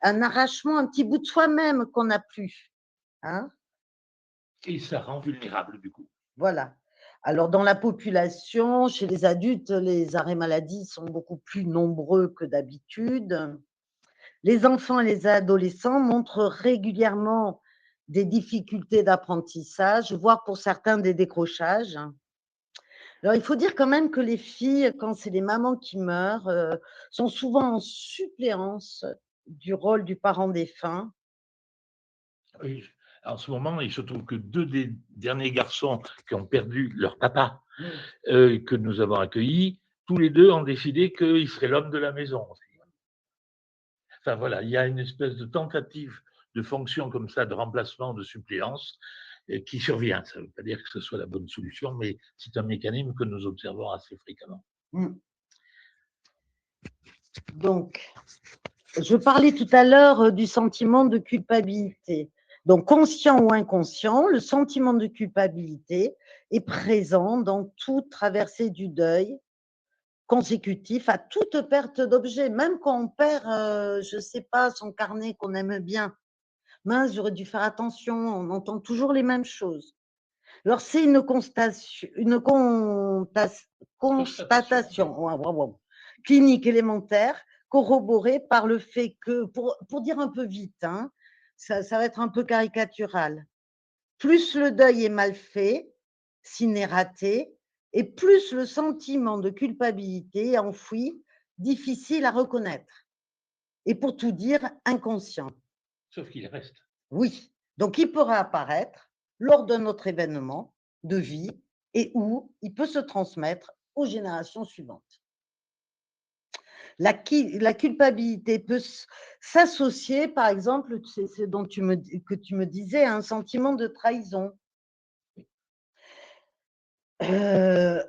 un arrachement, un petit bout de soi-même qu'on n'a plus. Hein.
Et ça rend vulnérable du coup.
Voilà. Alors, dans la population, chez les adultes, les arrêts maladie sont beaucoup plus nombreux que d'habitude. Les enfants et les adolescents montrent régulièrement des difficultés d'apprentissage, voire pour certains des décrochages. Alors, il faut dire quand même que les filles, quand c'est les mamans qui meurent, sont souvent en suppléance du rôle du parent défunt.
Oui. En ce moment, il se trouve que 2 des derniers garçons qui ont perdu leur papa, que nous avons accueillis, tous les 2 ont décidé qu'ils seraient l'homme de la maison aussi. Enfin voilà, il y a une espèce de tentative de fonction comme ça, de remplacement, de suppléance, qui survient. Ça ne veut pas dire que ce soit la bonne solution, mais c'est un mécanisme que nous observons assez fréquemment.
Donc, je parlais tout à l'heure du sentiment de culpabilité. Donc, conscient ou inconscient, le sentiment de culpabilité est présent dans toute traversée du deuil consécutif à toute perte d'objet, même quand on perd, je ne sais pas, son carnet qu'on aime bien. Mince, j'aurais dû faire attention, on entend toujours les mêmes choses. Alors, c'est une constatation clinique élémentaire corroborée par le fait que, pour dire un peu vite, hein, ça va être un peu caricatural, plus le deuil est mal fait, s'il est raté, et plus le sentiment de culpabilité est enfoui, difficile à reconnaître. Et pour tout dire, inconscient.
Sauf qu'il reste.
Oui, donc il peut réapparaître lors d'un autre événement de vie et où il peut se transmettre aux générations suivantes. La culpabilité peut s'associer, par exemple, c'est ce que tu me disais, à un sentiment de trahison.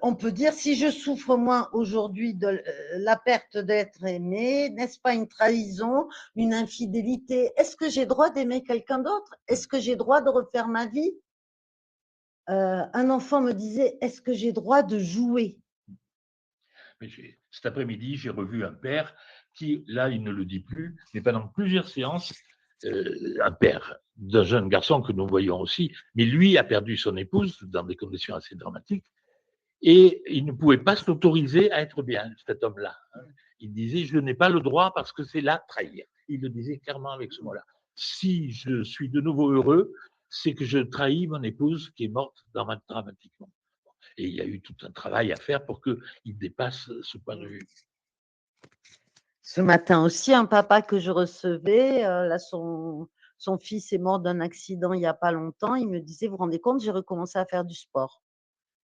On peut dire, si je souffre moins aujourd'hui de la perte d'être aimé, n'est-ce pas une trahison, une infidélité? Est-ce que j'ai droit d'aimer quelqu'un d'autre? Est-ce que j'ai droit de refaire ma vie? Un enfant me disait, est-ce que j'ai droit de jouer?
Mais cet après-midi, j'ai revu un père qui, là, il ne le dit plus, mais pendant plusieurs séances, un père d'un jeune garçon que nous voyons aussi, mais lui a perdu son épouse dans des conditions assez dramatiques, et il ne pouvait pas s'autoriser à être bien, cet homme-là. Il disait, je n'ai pas le droit parce que c'est là trahir. Il le disait clairement avec ce mot-là. Si je suis de nouveau heureux, c'est que je trahis mon épouse qui est morte dramatiquement. Et il y a eu tout un travail à faire pour qu'il dépasse ce point de vue.
Ce matin aussi, un papa que je recevais, là, son fils est mort d'un accident il n'y a pas longtemps. Il me disait, vous vous rendez compte, j'ai recommencé à faire du sport.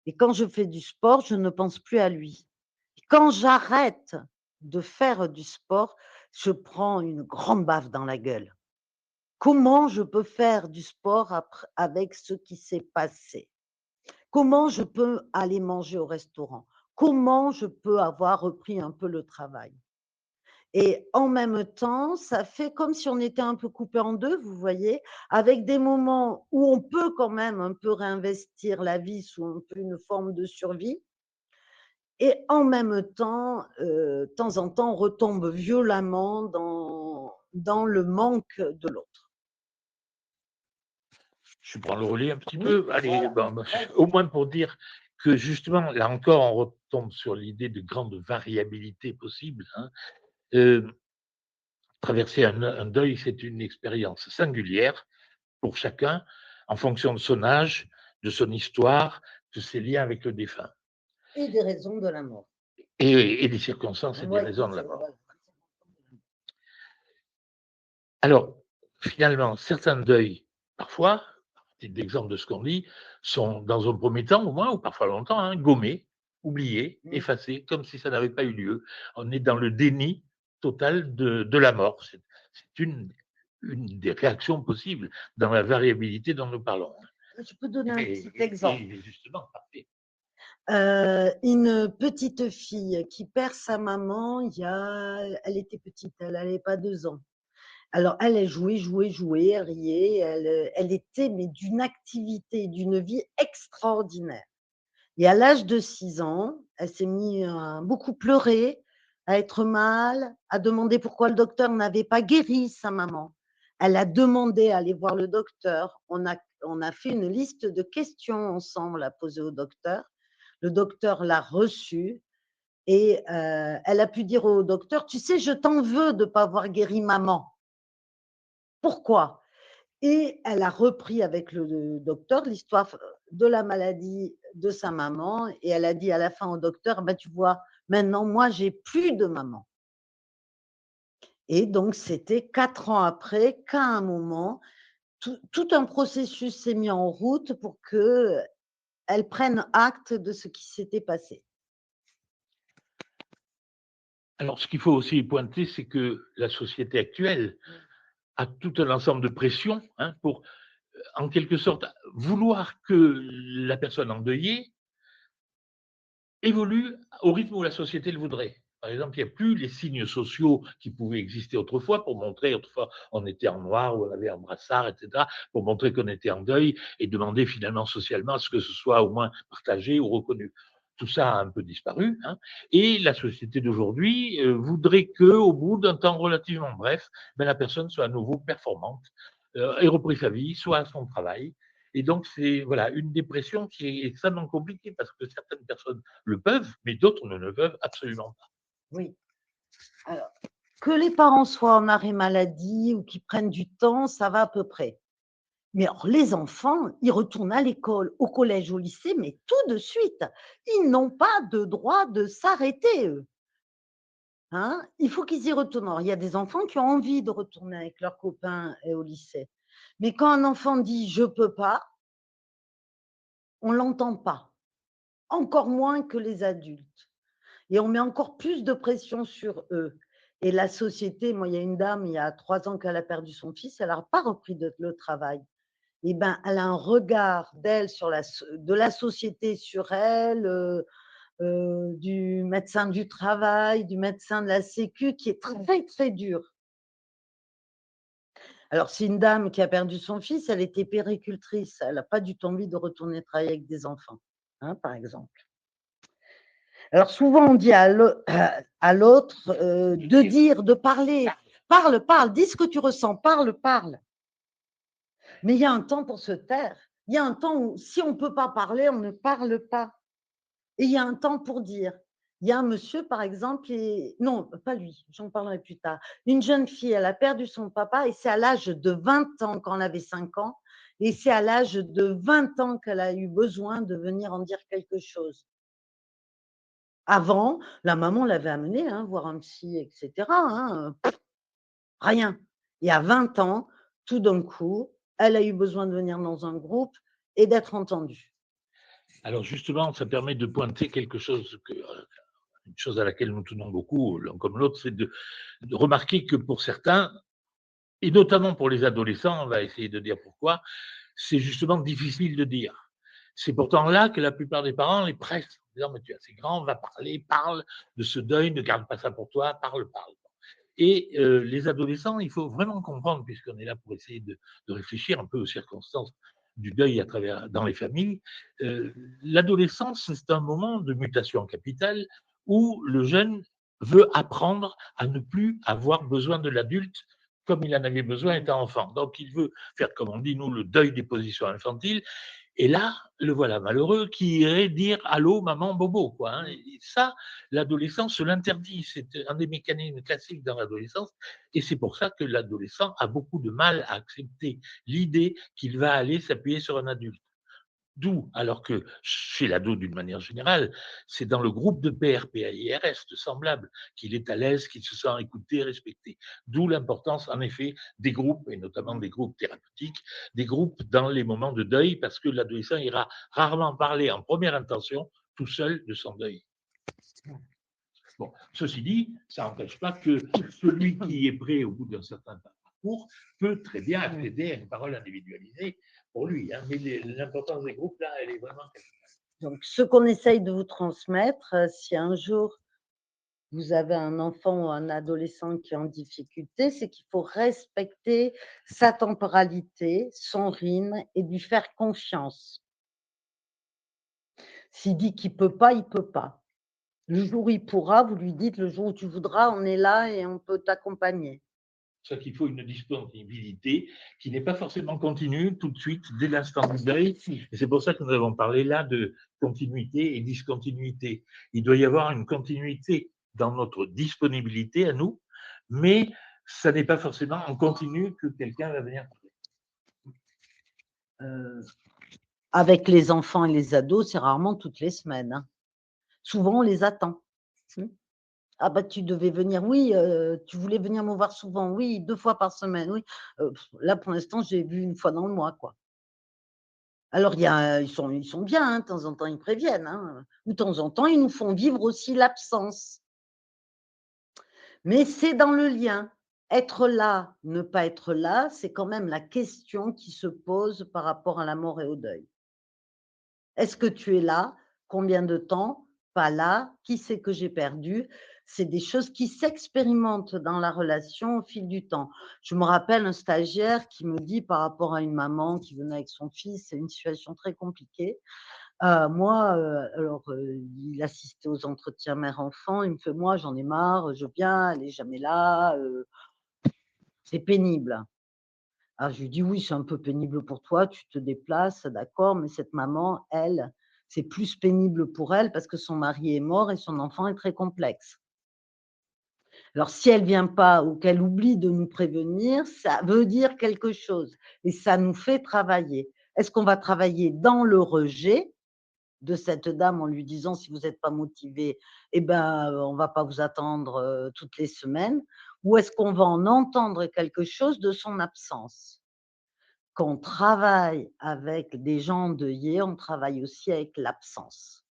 Et quand je fais du sport, je ne pense plus à lui. Quand j'arrête de faire du sport, je prends une grande baffe dans la gueule. Comment je peux faire du sport avec ce qui s'est passé? Comment je peux aller manger au restaurant? Comment je peux avoir repris un peu le travail? Et en même temps, ça fait comme si on était un peu coupé en deux, vous voyez, avec des moments où on peut quand même un peu réinvestir la vie sous un peu une forme de survie, et en même temps, de temps en temps, on retombe violemment dans le manque de l'autre.
Je prends le relais un petit
Oui,
peu. Allez,
voilà.
bon, au moins pour dire que justement, là encore, on retombe sur l'idée de grande variabilité possible. Traverser un deuil, c'est une expérience singulière pour chacun, en fonction de son âge, de son histoire, de ses liens avec le défunt.
Et des raisons de la mort.
Et des circonstances et des
Ouais,
raisons de la mort.
voilà.
Alors, finalement, certains deuils, parfois, titre d'exemple de ce qu'on dit, sont dans un premier temps, au moins, ou parfois longtemps, gommés, oubliés, effacés, comme si ça n'avait pas eu lieu. On est dans le déni total de la mort. C'est une des réactions possibles dans la variabilité dont nous parlons.
Je peux donner un petit
Et
exemple.
justement, parfait.
Une petite fille qui perd sa maman, elle était petite, elle n'avait pas 2 ans. Alors elle jouait, jouait, jouait, elle riait, elle était mais d'une activité, d'une vie extraordinaire. Et à l'âge de 6 ans, elle s'est mise à beaucoup pleurer, à être mal, à demander pourquoi le docteur n'avait pas guéri sa maman. Elle a demandé à aller voir le docteur. On a fait une liste de questions ensemble à poser au docteur. Le docteur l'a reçue et elle a pu dire au docteur: «Tu sais, je t'en veux de ne pas avoir guéri maman. Pourquoi?» Et elle a repris avec le docteur l'histoire de la maladie de sa maman et elle a dit à la fin au docteur: «Bah, tu vois, maintenant moi j'ai plus de maman». Et donc c'était 4 ans après qu'à un moment, tout un processus s'est mis en route pour qu'elle prenne acte de ce qui s'était passé.
Alors, ce qu'il faut aussi pointer, c'est que la société actuelle a tout un ensemble de pressions pour, en quelque sorte, vouloir que la personne endeuillée évolue au rythme où la société le voudrait. Par exemple, il n'y a plus les signes sociaux qui pouvaient exister autrefois pour montrer, autrefois on était en noir ou on avait un brassard, etc., pour montrer qu'on était en deuil et demander finalement socialement à ce que ce soit au moins partagé ou reconnu. Tout ça a un peu disparu, et la société d'aujourd'hui voudrait qu'au bout d'un temps relativement bref, la personne soit à nouveau performante, ait repris sa vie, soit à son travail. Et donc, c'est voilà, une dépression qui est extrêmement compliquée parce que certaines personnes le peuvent, mais d'autres ne le peuvent absolument pas.
Oui. Alors, que les parents soient en arrêt maladie ou qu'ils prennent du temps, ça va à peu près. Mais alors les enfants, ils retournent à l'école, au collège, au lycée, mais tout de suite. Ils n'ont pas de droit de s'arrêter, eux. Hein? Il faut qu'ils y retournent. Alors, il y a des enfants qui ont envie de retourner avec leurs copains au lycée. Mais quand un enfant dit je peux pas, on l'entend pas. Encore moins que les adultes. Et on met encore plus de pression sur eux. Et la société, moi, il y a une dame, il y a 3 ans qu'elle a perdu son fils, elle n'a pas repris le travail. eh ben, elle a un regard d'elle de la société sur elle, du médecin du travail, du médecin de la sécu, qui est très, très dur. Alors, c'est une dame qui a perdu son fils, elle était puéricultrice, elle n'a pas du tout envie de retourner travailler avec des enfants, hein, par exemple. Alors souvent, on dit à l'autre de dire, de parler. Parle, parle, dis ce que tu ressens, parle, parle. Mais il y a un temps pour se taire. Il y a un temps où, si on ne peut pas parler, on ne parle pas. Et il y a un temps pour dire. Il y a un monsieur, par exemple, non, pas lui, j'en parlerai plus tard. Une jeune fille, elle a perdu son papa et c'est à l'âge de 20 ans, quand elle avait 5 ans, et c'est à l'âge de 20 ans qu'elle a eu besoin de venir en dire quelque chose. Avant, la maman l'avait amenée voir un psy, etc. Rien. Et à 20 ans, tout d'un coup, elle a eu besoin de venir dans un groupe et d'être entendue.
Alors justement, ça permet de pointer quelque chose, une chose à laquelle nous tenons beaucoup, l'un comme l'autre, c'est de remarquer que pour certains, et notamment pour les adolescents, on va essayer de dire pourquoi, c'est justement difficile de dire. C'est pourtant là que la plupart des parents les pressent, en disant, mais tu es assez grand, va parler, parle de ce deuil, ne garde pas ça pour toi, parle, parle. Et les adolescents, il faut vraiment comprendre, puisqu'on est là pour essayer de réfléchir un peu aux circonstances du deuil dans les familles, l'adolescence, c'est un moment de mutation capitale où le jeune veut apprendre à ne plus avoir besoin de l'adulte comme il en avait besoin étant enfant. Donc, il veut faire, comme on dit, nous, le deuil des positions infantiles. Et là, le voilà malheureux qui irait dire allô, maman, bobo, quoi. Hein. Et ça, l'adolescence se l'interdit. C'est un des mécanismes classiques dans l'adolescence. Et c'est pour ça que l'adolescent a beaucoup de mal à accepter l'idée qu'il va aller s'appuyer sur un adulte. D'où, alors que chez l'ado, d'une manière générale, c'est dans le groupe de PRPIRS, de semblables, qu'il est à l'aise, qu'il se sent écouté, respecté. D'où l'importance, en effet, des groupes, et notamment des groupes thérapeutiques, des groupes dans les moments de deuil, parce que l'adolescent ira rarement parler en première intention, tout seul, de son deuil. Bon, ceci dit, ça n'empêche pas que celui qui est prêt au bout d'un certain parcours peut très bien accéder à une parole individualisée pour lui. Hein. Mais l'importance des groupes, là, elle est vraiment...
Donc, ce qu'on essaye de vous transmettre, si un jour vous avez un enfant ou un adolescent qui est en difficulté, c'est qu'il faut respecter sa temporalité, son rythme et lui faire confiance. S'il dit qu'il ne peut pas, il ne peut pas. Le jour où il pourra, vous lui dites, le jour où tu voudras, on est là et on peut t'accompagner.
C'est ça qu'il faut une disponibilité qui n'est pas forcément continue tout de suite, dès l'instant du deuil. Et c'est pour ça que nous avons parlé là de continuité et discontinuité. Il doit y avoir une continuité dans notre disponibilité à nous, mais ça n'est pas forcément en continu que quelqu'un va venir parler.
Avec les enfants et les ados, c'est rarement toutes les semaines. Hein. Souvent, on les attend. Ah bah, tu devais venir, oui, tu voulais venir me voir souvent, oui, 2 fois par semaine, oui. Là, pour l'instant, j'ai vu 1 fois dans le mois, quoi. Alors, ils sont bien, hein, de temps en temps, ils préviennent, hein, ou de temps en temps, ils nous font vivre aussi l'absence. Mais c'est dans le lien. Être là, ne pas être là, c'est quand même la question qui se pose par rapport à la mort et au deuil. Est-ce que tu es là? Combien de temps? Pas là? Qui c'est que j'ai perdu? C'est des choses qui s'expérimentent dans la relation au fil du temps. Je me rappelle un stagiaire qui me dit par rapport à une maman qui venait avec son fils, c'est une situation très compliquée. Moi, il assistait aux entretiens mère-enfant, il me fait: «Moi, j'en ai marre, je viens, elle est jamais là, c'est pénible». Alors je lui dis: «Oui, c'est un peu pénible pour toi, tu te déplaces, d'accord, mais cette maman, elle, c'est plus pénible pour elle parce que son mari est mort et son enfant est très complexe. Alors si elle vient pas ou qu'elle oublie de nous prévenir, ça veut dire quelque chose et ça nous fait travailler. Est-ce qu'on va travailler dans le rejet de cette dame en lui disant: "Si vous êtes pas motivé, eh ben, on va pas vous attendre, toutes les semaines"» ou est-ce qu'on va en entendre quelque chose de son absence? Quand on travaille avec des gens endeuillés, on travaille aussi avec l'absence.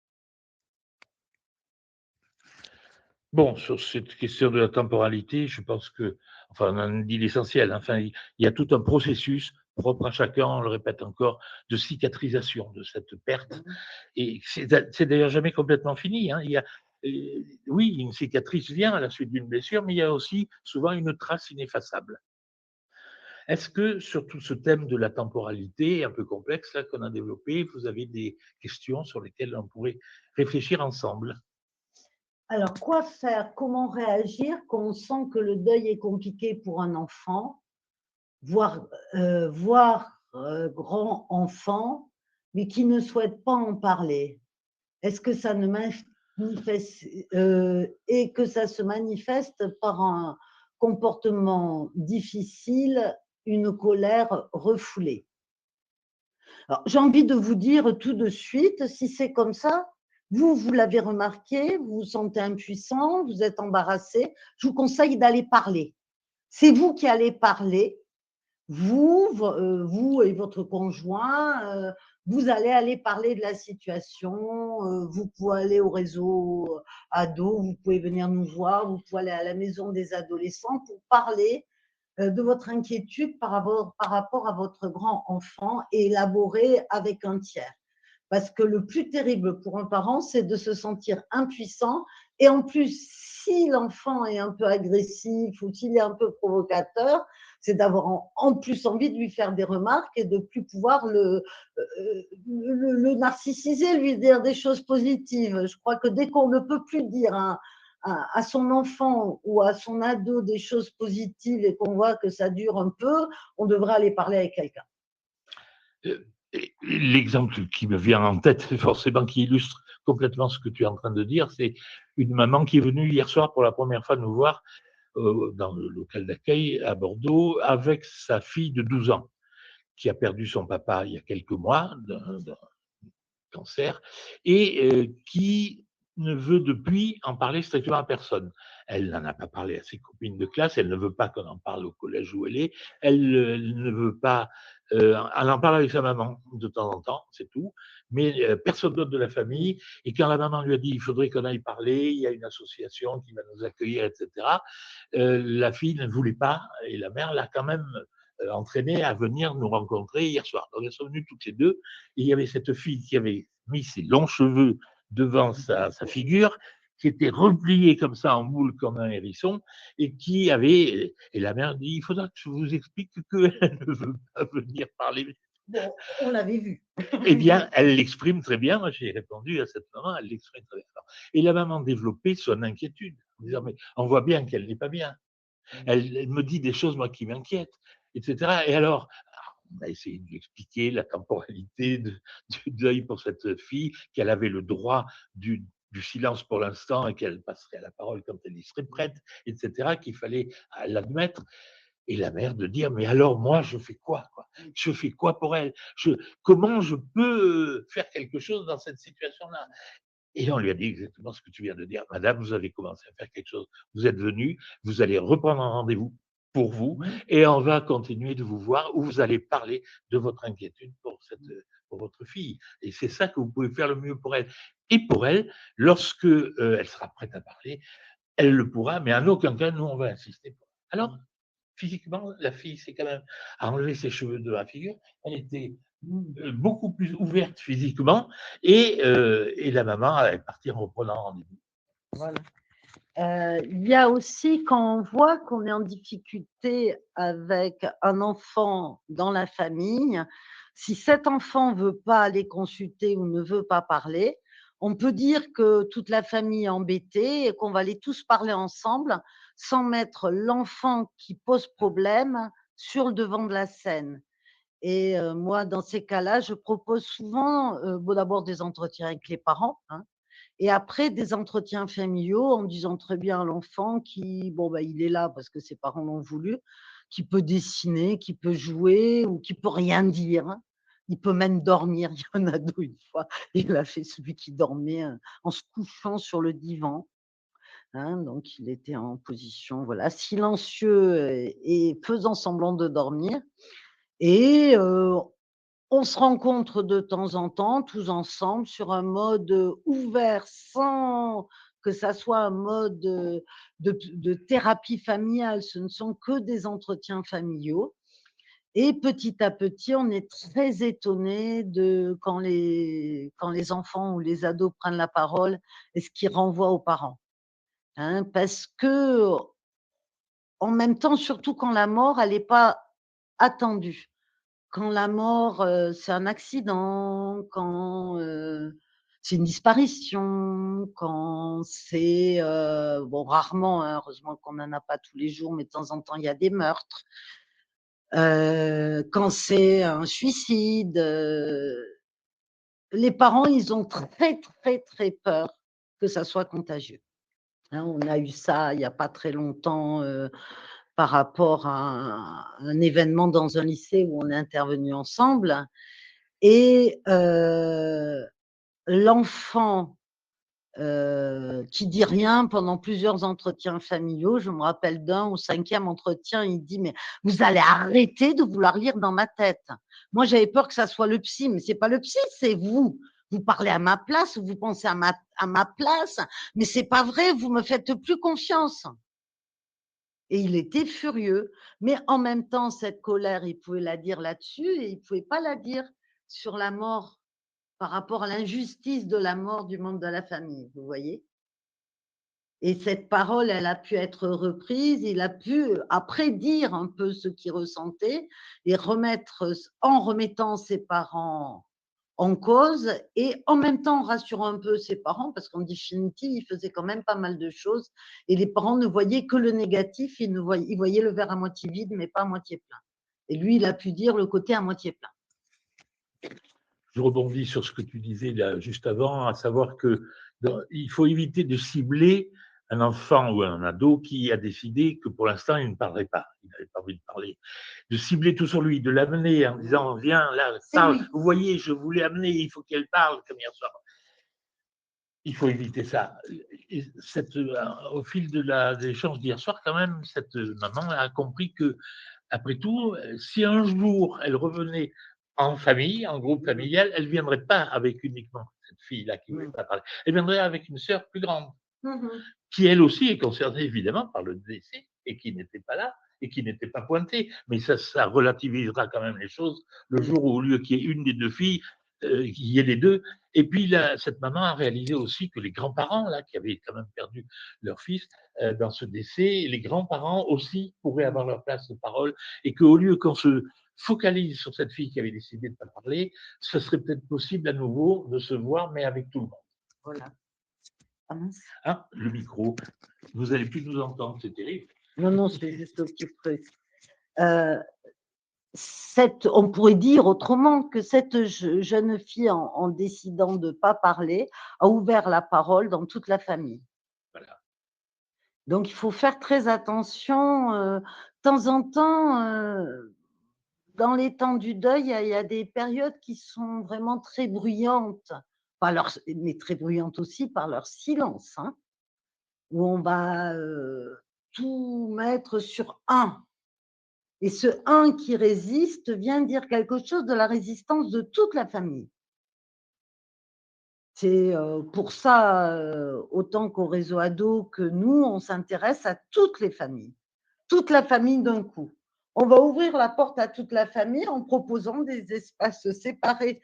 Bon, sur cette question de la temporalité, je pense que, enfin, on en a dit l'essentiel. Enfin, il y a tout un processus propre à chacun, on le répète encore, de cicatrisation de cette perte. Et c'est d'ailleurs jamais complètement fini, hein. Il y a, oui, une cicatrice vient à la suite d'une blessure, mais il y a aussi souvent une trace ineffaçable. Est-ce que sur tout ce thème de la temporalité un peu complexe là qu'on a développé, vous avez des questions sur lesquelles on pourrait réfléchir ensemble?
Alors, quoi faire? Comment réagir quand on sent que le deuil est compliqué pour un enfant, voire grand enfant, mais qui ne souhaite pas en parler? Est-ce que ça ne manifeste et que ça se manifeste par un comportement difficile, une colère refoulée? Alors, j'ai envie de vous dire tout de suite, si c'est comme ça, vous l'avez remarqué, vous vous sentez impuissant, vous êtes embarrassé, je vous conseille d'aller parler. C'est vous qui allez parler, vous et votre conjoint, vous allez aller parler de la situation, vous pouvez aller au réseau ado, vous pouvez venir nous voir, vous pouvez aller à la maison des adolescents pour parler de votre inquiétude par rapport à votre grand enfant et élaborer avec un tiers. Parce que le plus terrible pour un parent, c'est de se sentir impuissant. Et en plus, si l'enfant est un peu agressif ou s'il est un peu provocateur, c'est d'avoir en plus envie de lui faire des remarques et de ne plus pouvoir le narcissiser, lui dire des choses positives. Je crois que dès qu'on ne peut plus dire à son enfant ou à son ado des choses positives et qu'on voit que ça dure un peu, on devrait aller parler avec quelqu'un.
L'exemple qui me vient en tête, forcément, qui illustre complètement ce que tu es en train de dire, c'est une maman qui est venue hier soir pour la première fois nous voir dans le local d'accueil à Bordeaux avec sa fille de 12 ans qui a perdu son papa il y a quelques mois d'un cancer et qui ne veut depuis en parler strictement à personne. Elle n'en a pas parlé à ses copines de classe, elle ne veut pas qu'on en parle au collège où elle est, elle ne veut pas, elle en parle avec sa maman de temps en temps, c'est tout, mais personne d'autre de la famille. Et quand la maman lui a dit il faudrait qu'on aille parler, il y a une association qui va nous accueillir, etc., la fille ne voulait pas et la mère l'a quand même entraînée à venir nous rencontrer hier soir. Donc elles sont venues toutes les deux et il y avait cette fille qui avait mis ses longs cheveux devant sa figure, qui était repliée comme ça en boule comme un hérisson, et qui avait, et la mère dit, il faudra que je vous explique qu'elle ne veut pas venir parler.
Bon, on l'avait vu.
Eh bien, elle l'exprime très bien. Moi, j'ai répondu à cette maman, elle l'exprime très bien. Et la maman développait son inquiétude, en disant, mais on voit bien qu'elle n'est pas bien. Elle me dit des choses, moi, qui m'inquiètent, etc. Et alors, on a essayé de lui expliquer la temporalité du deuil pour cette fille, qu'elle avait le droit du silence pour l'instant et qu'elle passerait à la parole quand elle y serait prête, etc., qu'il fallait l'admettre. Et la mère de dire, mais alors moi, je fais quoi, quoi? Je fais quoi pour elle? Comment je peux faire quelque chose dans cette situation-là? Et on lui a dit exactement ce que tu viens de dire. Madame, vous avez commencé à faire quelque chose. Vous êtes venue, vous allez reprendre un rendez-vous pour vous et on va continuer de vous voir où vous allez parler de votre inquiétude pour votre fille. Et c'est ça que vous pouvez faire le mieux pour elle. Et pour elle, lorsque elle sera prête à parler, elle le pourra, mais en aucun cas, nous, on va insister. Alors, physiquement, la fille s'est quand même enlevé ses cheveux de la figure. Elle était beaucoup plus ouverte physiquement et la maman est partie en reprenant rendez-vous.
Voilà. Il y a aussi quand on voit qu'on est en difficulté avec un enfant dans la famille, si cet enfant ne veut pas aller consulter ou ne veut pas parler, on peut dire que toute la famille est embêtée et qu'on va aller tous parler ensemble sans mettre l'enfant qui pose problème sur le devant de la scène. Et moi, dans ces cas-là, je propose souvent, d'abord des entretiens avec les parents, hein, et après des entretiens familiaux en disant très bien à l'enfant qui, bon, bah, il est là parce que ses parents l'ont voulu, qui peut dessiner, qui peut jouer ou qui peut rien dire, hein. Il peut même dormir. Il y a un ado, une fois, il a fait celui qui dormait, en se couchant sur le divan, hein, donc il était en position, voilà, silencieux et faisant semblant de dormir et on se rencontre de temps en temps, tous ensemble, sur un mode ouvert, sans que ça soit un mode de thérapie familiale. Ce ne sont que des entretiens familiaux Et petit à petit, on est très étonné de quand les enfants ou les ados prennent la parole et ce qu'ils renvoient aux parents, hein. Parce que en même temps, surtout quand la mort, elle est pas attendue. Quand la mort, c'est un accident, quand, c'est une disparition, quand c'est, bon rarement, hein, heureusement qu'on n'en a pas tous les jours, mais de temps en temps, il y a des meurtres. Quand c'est un suicide, les parents, ils ont très, très, très peur que ça soit contagieux. Hein, on a eu ça il y a pas très longtemps, par rapport à un événement dans un lycée où on est intervenus ensemble et l'enfant, qui dit rien pendant plusieurs entretiens familiaux. Je me rappelle d'un, au 5e entretien, il dit: «Mais vous allez arrêter de vouloir lire dans ma tête. Moi, j'avais peur que ça soit le psy, mais c'est pas le psy, c'est vous. Vous parlez à ma place, vous pensez à ma place, mais c'est pas vrai, vous me faites plus confiance». Et il était furieux, mais en même temps, cette colère, il pouvait la dire là-dessus et il pouvait pas la dire sur la mort, par rapport à l'injustice de la mort du membre de la famille, vous voyez? Et cette parole, elle a pu être reprise, il a pu, après dire un peu ce qu'il ressentait et remettre en remettant ses parents en cause et en même temps en rassurant un peu ses parents parce qu'en définitive, il faisait quand même pas mal de choses et les parents ne voyaient que le négatif, ils voyaient le verre à moitié vide, mais pas à moitié plein. Et lui, il a pu dire le côté à moitié plein.
Je rebondis sur ce que tu disais là, juste avant, à savoir il faut éviter de cibler un enfant ou un ado qui a décidé que pour l'instant, il ne parlerait pas. Il n'avait pas envie de parler. De cibler tout sur lui, de l'amener en disant: «Viens, là,
C'est
parle.
lui.
Vous voyez, je voulais amener, il faut qu'elle parle, comme hier soir». Il faut éviter ça. Et au fil de l'échange d'hier soir, quand même, cette maman a compris que, après tout, si un jour elle revenait en famille, en groupe familial, elle ne viendrait pas avec uniquement cette fille-là qui ne voulait
Mmh.
pas parler. Elle viendrait avec une sœur plus grande,
Mmh.
qui elle aussi est concernée évidemment par le décès et qui n'était pas là et qui n'était pas pointée. Mais ça relativisera quand même les choses le jour où, au lieu qu'il y ait une des deux filles, qu'il y ait les deux. Et puis cette maman a réalisé aussi que les grands-parents, là, qui avaient quand même perdu leur fils dans ce décès, les grands-parents aussi pourraient avoir leur place de parole et qu'au lieu qu'on se focalise sur cette fille qui avait décidé de ne pas parler, ce serait peut-être possible à nouveau de se voir, mais avec tout le monde.
Voilà. Ah mince.
Ah, le micro, vous allez plus nous entendre, c'est terrible.
Non, non, c'est juste le petit truc. Heu, on pourrait dire autrement que cette jeune fille en décidant de pas parler, a ouvert la parole dans toute la famille.
Voilà.
Donc il faut faire très attention, de temps en temps, dans les temps du deuil, il y a des périodes qui sont vraiment très bruyantes, par leur mais très bruyantes aussi par leur silence, hein, où on va, tout mettre sur un. Et ce un qui résiste vient dire quelque chose de la résistance de toute la famille. C'est, pour ça, autant qu'au réseau ado que nous, on s'intéresse à toutes les familles, toute la famille d'un coup. On va ouvrir la porte à toute la famille en proposant des espaces séparés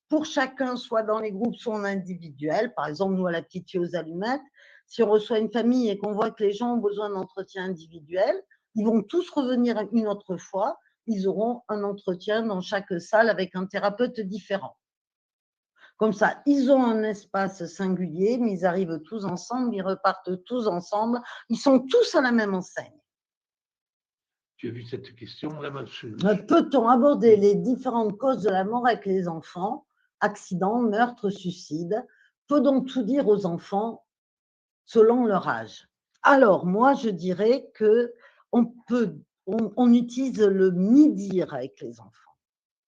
pour chacun, soit dans les groupes, soit en individuel. Par exemple, nous, à la Petite Fille aux Allumettes, si on reçoit une famille et qu'on voit que les gens ont besoin d'entretien individuel, ils vont tous revenir une autre fois. Ils auront un entretien dans chaque salle avec un thérapeute différent. Comme ça, ils ont un espace singulier, mais ils arrivent tous ensemble, ils repartent tous ensemble, ils sont tous à la même enseigne.
Tu as vu cette question là?
Peut-on aborder les différentes causes de la mort avec les enfants? Accidents, meurtres, suicides. Peut-on tout dire aux enfants selon leur âge? Alors, moi, je dirais que on utilise le mi-dire avec les enfants.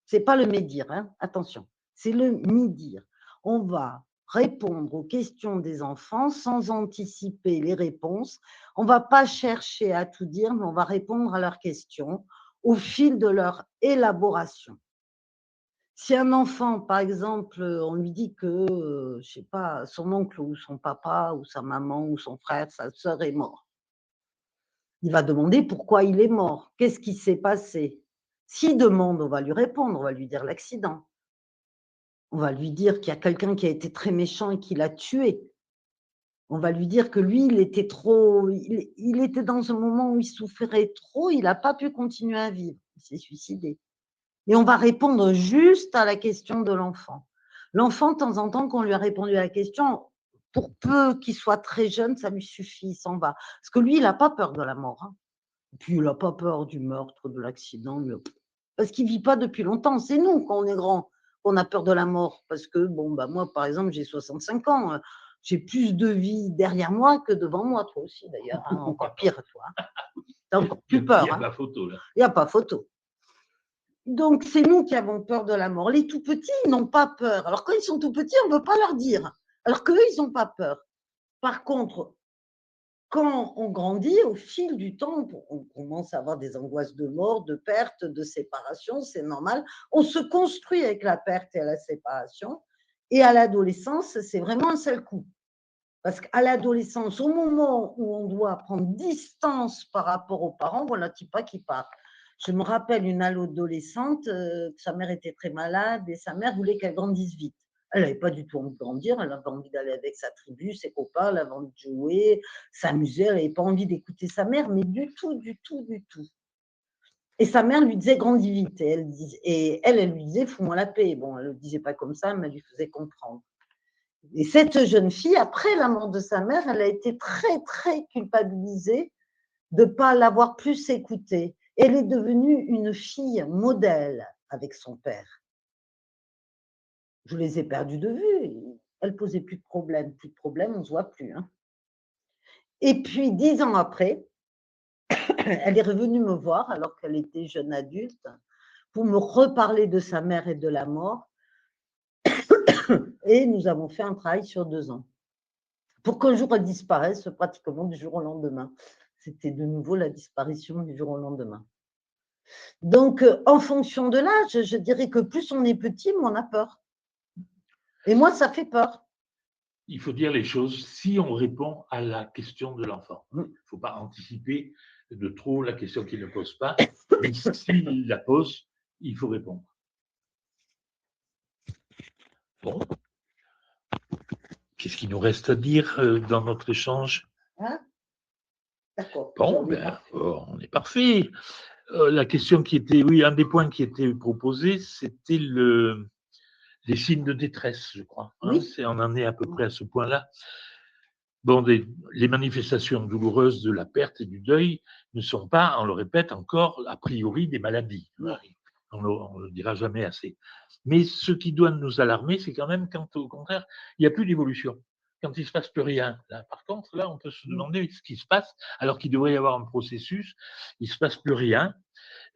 C'est pas le médire, hein, attention, c'est le mi-dire. On va répondre aux questions des enfants sans anticiper les réponses. On va pas chercher à tout dire, mais on va répondre à leurs questions au fil de leur élaboration. Si un enfant, par exemple, on lui dit que, je sais pas, son oncle ou son papa ou sa maman ou son frère, sa sœur est mort. Il va demander pourquoi il est mort, qu'est-ce qui s'est passé? S'il demande, on va lui répondre, on va lui dire l'accident. On va lui dire qu'il y a quelqu'un qui a été très méchant et qui l'a tué. On va lui dire que lui, il était dans un moment où il souffrait trop, il n'a pas pu continuer à vivre. Il s'est suicidé. Et on va répondre juste à la question de l'enfant. L'enfant, de temps en temps, quand on lui a répondu à la question, pour peu qu'il soit très jeune, ça lui suffit, il s'en va. Parce que lui, il n'a pas peur de la mort. Hein. Et puis, il n'a pas peur du meurtre, de l'accident. Parce qu'il ne vit pas depuis longtemps. C'est nous, quand on est grand, qu'on a peur de la mort. Parce que, moi, par exemple, j'ai 65 ans. J'ai plus de vie derrière moi que devant moi. Toi aussi, d'ailleurs. Hein, encore pire, toi. Tu as encore plus peur.
Il n'y a pas photo, là.
Il n'y a pas photo. Donc, c'est nous qui avons peur de la mort. Les tout petits, ils n'ont pas peur. Alors, quand ils sont tout petits, on ne peut pas leur dire. Alors qu'eux, ils n'ont pas peur. Par contre, quand on grandit, au fil du temps, on commence à avoir des angoisses de mort, de perte, de séparation, c'est normal. On se construit avec la perte et la séparation. Et à l'adolescence, c'est vraiment un seul coup. Parce qu'à l'adolescence, au moment où on doit prendre distance par rapport aux parents, voilà Tipa qui part. Je me rappelle une adolescente, sa mère était très malade et sa mère voulait qu'elle grandisse vite. Elle n'avait pas du tout envie de grandir, elle avait envie d'aller avec sa tribu, ses copains, elle avait envie de jouer, s'amuser, elle n'avait pas envie d'écouter sa mère, mais du tout, du tout, du tout. Et sa mère lui disait grandis vite, et elle lui disait fous-moi la paix. Bon, elle ne le disait pas comme ça, mais elle lui faisait comprendre. Et cette jeune fille, après la mort de sa mère, elle a été très, très culpabilisée de ne pas l'avoir plus écoutée. Elle est devenue une fille modèle avec son père. Je les ai perdus de vue. Elle ne posait plus de problème. Plus de problème, on ne se voit plus. Hein. Et puis, 10 ans après, elle est revenue me voir alors qu'elle était jeune adulte pour me reparler de sa mère et de la mort. Et nous avons fait un travail sur 2 ans. Pour qu'un jour elle disparaisse pratiquement du jour au lendemain. C'était de nouveau la disparition du jour au lendemain. Donc, en fonction de l'âge, je dirais que plus on est petit, moins on a peur. Et moi, ça fait peur.
Il faut dire les choses si on répond à la question de l'enfant. Il ne faut pas anticiper de trop la question qu'il ne pose pas, mais s'il la pose, il faut répondre. Bon. Qu'est-ce qu'il nous reste à dire dans notre échange?
Hein? D'accord.
Bon, on est parfait. La question qui était, oui, un des points qui était proposé, c'était les signes de détresse, je crois. Hein,
oui.
On en est à peu près à ce point-là. Bon, les manifestations douloureuses de la perte et du deuil ne sont pas, on le répète encore, a priori des maladies. On ne le dira jamais assez. Mais ce qui doit nous alarmer, c'est quand même quand, au contraire, il n'y a plus d'évolution. Quand il ne se passe plus rien. Là, par contre, là, on peut se demander ce qui se passe, alors qu'il devrait y avoir un processus. Il ne se passe plus rien.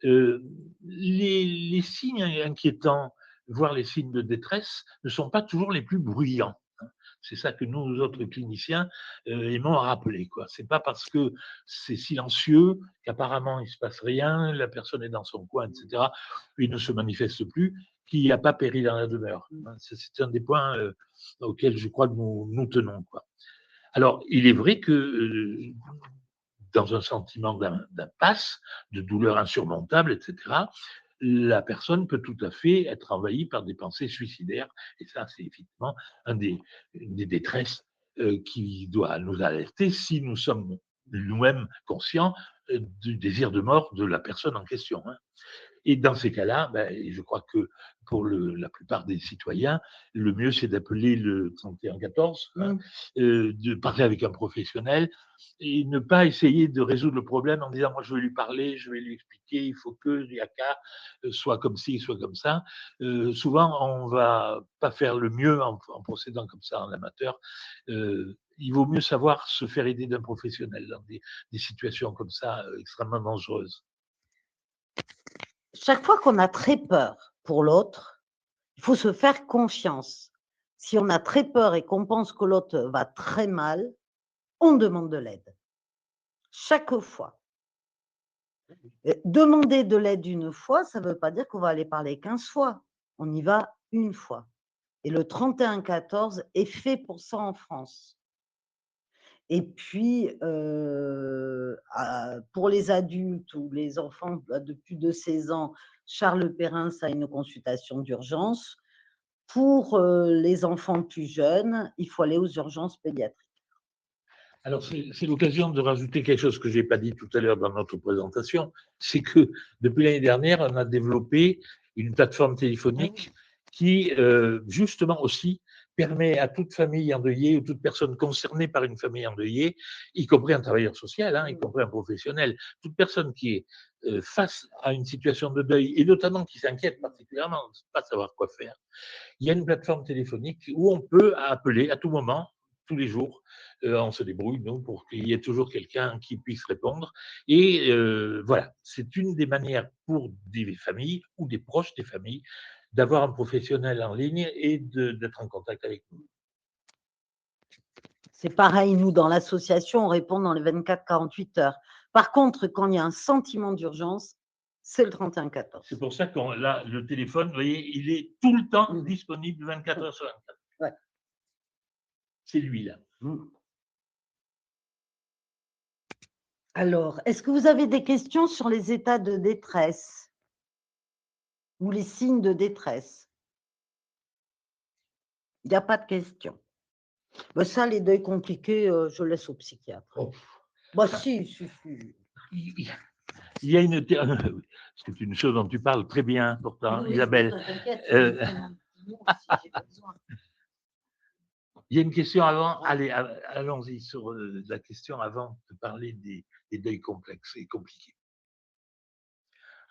Les signes inquiétants, voire les signes de détresse, ne sont pas toujours les plus bruyants. C'est ça que nous autres cliniciens aimons à rappeler. Ce n'est pas parce que c'est silencieux qu'apparemment il ne se passe rien, la personne est dans son coin, etc., puis il ne se manifeste plus, qu'il n'y a pas péril dans la demeure. C'est un des points auxquels je crois que nous tenons. Alors, il est vrai que dans un sentiment d'impasse, de douleur insurmontable, etc., la personne peut tout à fait être envahie par des pensées suicidaires. Et ça, c'est effectivement une des détresses qui doit nous alerter si nous sommes nous-mêmes conscients du désir de mort de la personne en question. Hein. Et dans ces cas-là, je crois que pour la plupart des citoyens, le mieux, c'est d'appeler le 3114, de parler avec un professionnel et ne pas essayer de résoudre le problème en disant « moi, je vais lui parler, je vais lui expliquer, il faut que l'IACA soit comme ci, soit comme ça ». Souvent, on ne va pas faire le mieux en procédant comme ça en amateur. Il vaut mieux savoir se faire aider d'un professionnel dans des situations comme ça extrêmement dangereuses.
Chaque fois qu'on a très peur pour l'autre, il faut se faire confiance. Si on a très peur et qu'on pense que l'autre va très mal, on demande de l'aide. Chaque fois. Demander de l'aide une fois, ça ne veut pas dire qu'on va aller parler 15 fois. On y va une fois. Et le 3114 est fait pour ça en France. Et puis, pour les adultes ou les enfants de plus de 16 ans, Charles Perrin, ça a une consultation d'urgence. Pour les enfants plus jeunes, il faut aller aux urgences pédiatriques.
Alors, c'est l'occasion de rajouter quelque chose que je n'ai pas dit tout à l'heure dans notre présentation, c'est que depuis l'année dernière, on a développé une plateforme téléphonique qui, justement aussi, permet à toute famille endeuillée ou toute personne concernée par une famille endeuillée, y compris un travailleur social, y compris un professionnel, toute personne qui est face à une situation de deuil, et notamment qui s'inquiète particulièrement de ne pas savoir quoi faire, il y a une plateforme téléphonique où on peut appeler à tout moment, tous les jours. On se débrouille, nous, pour qu'il y ait toujours quelqu'un qui puisse répondre. Et voilà, c'est une des manières pour des familles ou des proches des familles d'avoir un professionnel en ligne et d'être en contact avec nous.
C'est pareil, nous, dans l'association, on répond dans les 24-48 heures. Par contre, quand il y a un sentiment d'urgence, c'est le 3114.
C'est pour ça que là, le téléphone, vous voyez, il est tout le temps disponible 24 heures sur 24.
Ouais.
C'est lui, là.
Alors, est-ce que vous avez des questions sur les états de détresse ou les signes de détresse? Il n'y a pas de questions. Ben ça, les deuils compliqués, je laisse au psychiatre.
Oh.
Bah si.
Il y a une... C'est une chose dont tu parles très bien, pourtant, oui, Isabelle. Il y a une question avant. Allez, allons-y sur la question avant de parler des deuils complexes et compliqués.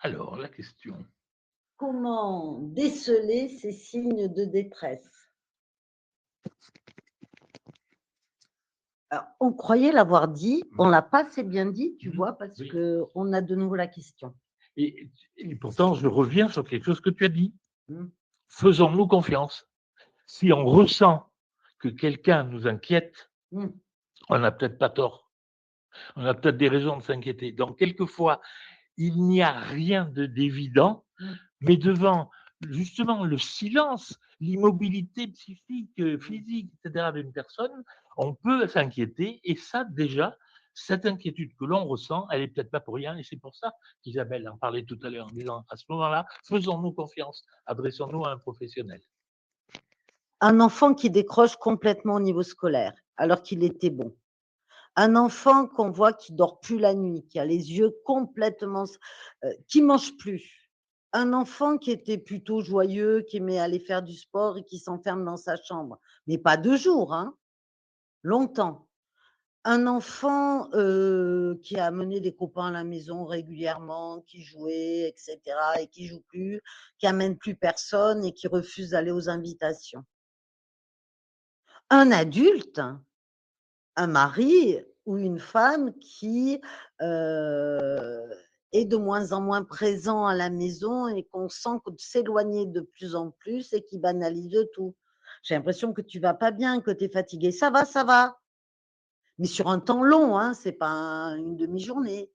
Alors, la question.
Comment déceler ces signes de détresse? Alors, on croyait l'avoir dit, on ne l'a pas assez bien dit, tu vois, parce qu'on a de nouveau la question.
Et pourtant, je reviens sur quelque chose que tu as dit. Faisons-nous confiance. Si on ressent que quelqu'un nous inquiète, on n'a peut-être pas tort. On a peut-être des raisons de s'inquiéter. Donc, quelquefois, il n'y a rien d'évident, mais devant justement le silence, l'immobilité psychique, physique, etc. d'une personne, on peut s'inquiéter. Et ça, déjà, cette inquiétude que l'on ressent, elle n'est peut-être pas pour rien. Et c'est pour ça qu'Isabelle en parlait tout à l'heure en disant, à ce moment-là, faisons-nous confiance, adressons-nous à un professionnel.
Un enfant qui décroche complètement au niveau scolaire, alors qu'il était bon. Un enfant qu'on voit qui dort plus la nuit, qui a les yeux complètement, qui mange plus. Un enfant qui était plutôt joyeux, qui aimait aller faire du sport et qui s'enferme dans sa chambre, mais pas 2 jours, hein, longtemps. Un enfant qui a amené des copains à la maison régulièrement, qui jouait, et cetera, et qui joue plus, qui amène plus personne et qui refuse d'aller aux invitations. Un adulte, un mari ou une femme qui est de moins en moins présent à la maison et qu'on sent s'éloigner de plus en plus et qui banalise tout. J'ai l'impression que tu vas pas bien, que tu es fatigué. Ça va. Mais sur un temps long, hein, c'est pas une demi-journée.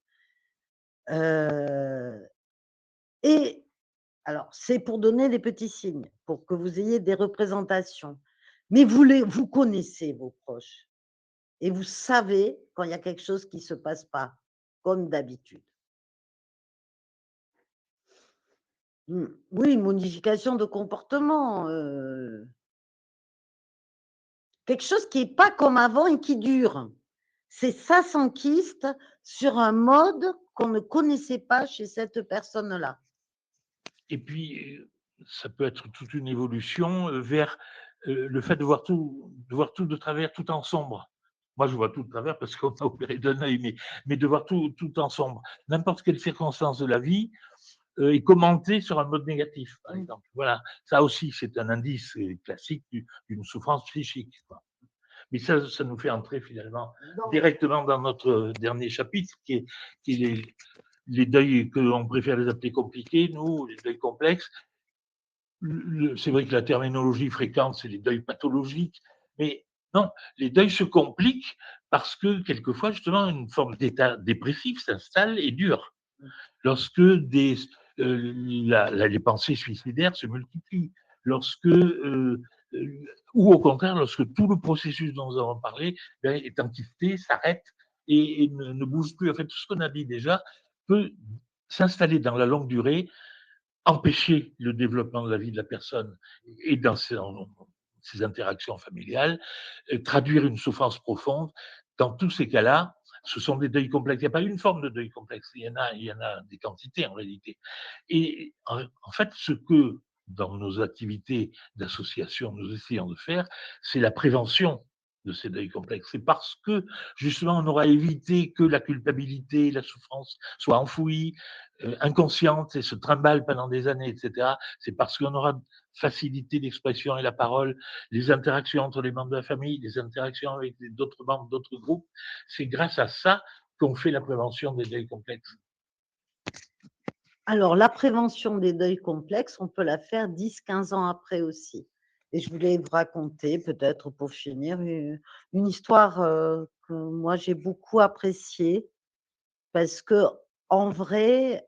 Et alors, c'est pour donner des petits signes, pour que vous ayez des représentations. Mais vous connaissez vos proches. Et vous savez quand il y a quelque chose qui ne se passe pas, comme d'habitude. Oui, modification de comportement. Quelque chose qui n'est pas comme avant et qui dure. C'est ça s'enquiste sur un mode qu'on ne connaissait pas chez cette personne-là.
Et puis, ça peut être toute une évolution vers le fait de voir tout de travers, tout en sombre. Moi, je vois tout de travers parce qu'on a opéré d'un œil, mais de voir tout en sombre. N'importe quelle circonstance de la vie est commentée sur un mode négatif, par exemple. Voilà, ça aussi, c'est un indice classique d'une souffrance psychique, quoi. Mais ça nous fait entrer finalement directement dans notre dernier chapitre, qui est les deuils que l'on préfère les appeler compliqués, nous, les deuils complexes. C'est vrai que la terminologie fréquente, c'est les deuils pathologiques, mais non, les deuils se compliquent parce que quelquefois, justement, une forme d'état dépressif s'installe et dure. Lorsque les pensées suicidaires se multiplient, lorsque ou au contraire, lorsque tout le processus dont nous avons parlé est enquisté, s'arrête et ne bouge plus. En fait, tout ce qu'on a dit déjà peut s'installer dans la longue durée, empêcher le développement de la vie de la personne et dans ses interactions familiales, traduire une souffrance profonde. Dans tous ces cas-là, ce sont des deuils complexes. Il n'y a pas une forme de deuil complexe, il y en a des quantités en réalité. Et en fait, ce que dans nos activités d'association nous essayons de faire, c'est la prévention de ces deuils complexes. C'est parce que justement on aura évité que la culpabilité, la souffrance soient enfouies, inconscientes et se trimballent pendant des années, etc. C'est parce qu'on aura facilité l'expression et la parole, les interactions entre les membres de la famille, les interactions avec d'autres membres d'autres groupes. C'est grâce à ça qu'on fait la prévention des deuils complexes.
Alors, la prévention des deuils complexes, on peut la faire 10-15 ans après aussi. Et je voulais vous raconter, peut-être pour finir, une histoire que moi j'ai beaucoup appréciée, parce que en vrai,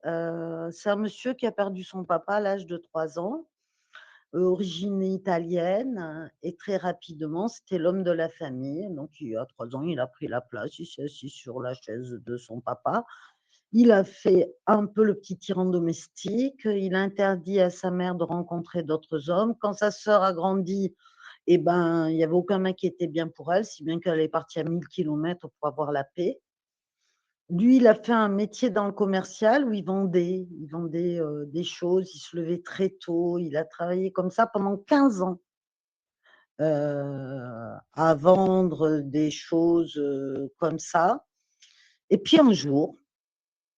c'est un monsieur qui a perdu son papa à l'âge de 3 ans, origine italienne, et très rapidement, c'était l'homme de la famille. Donc, à 3 ans, il a pris la place, il s'est assis sur la chaise de son papa. Il a fait un peu le petit tyran domestique. Il a interdit à sa mère de rencontrer d'autres hommes. Quand sa sœur a grandi, eh ben, il n'y avait aucun mec qui était bien pour elle, si bien qu'elle est partie à 1000 kilomètres pour avoir la paix. Lui, il a fait un métier dans le commercial où il vendait des choses, il se levait très tôt. Il a travaillé comme ça pendant 15 ans à vendre des choses comme ça. Et puis un jour,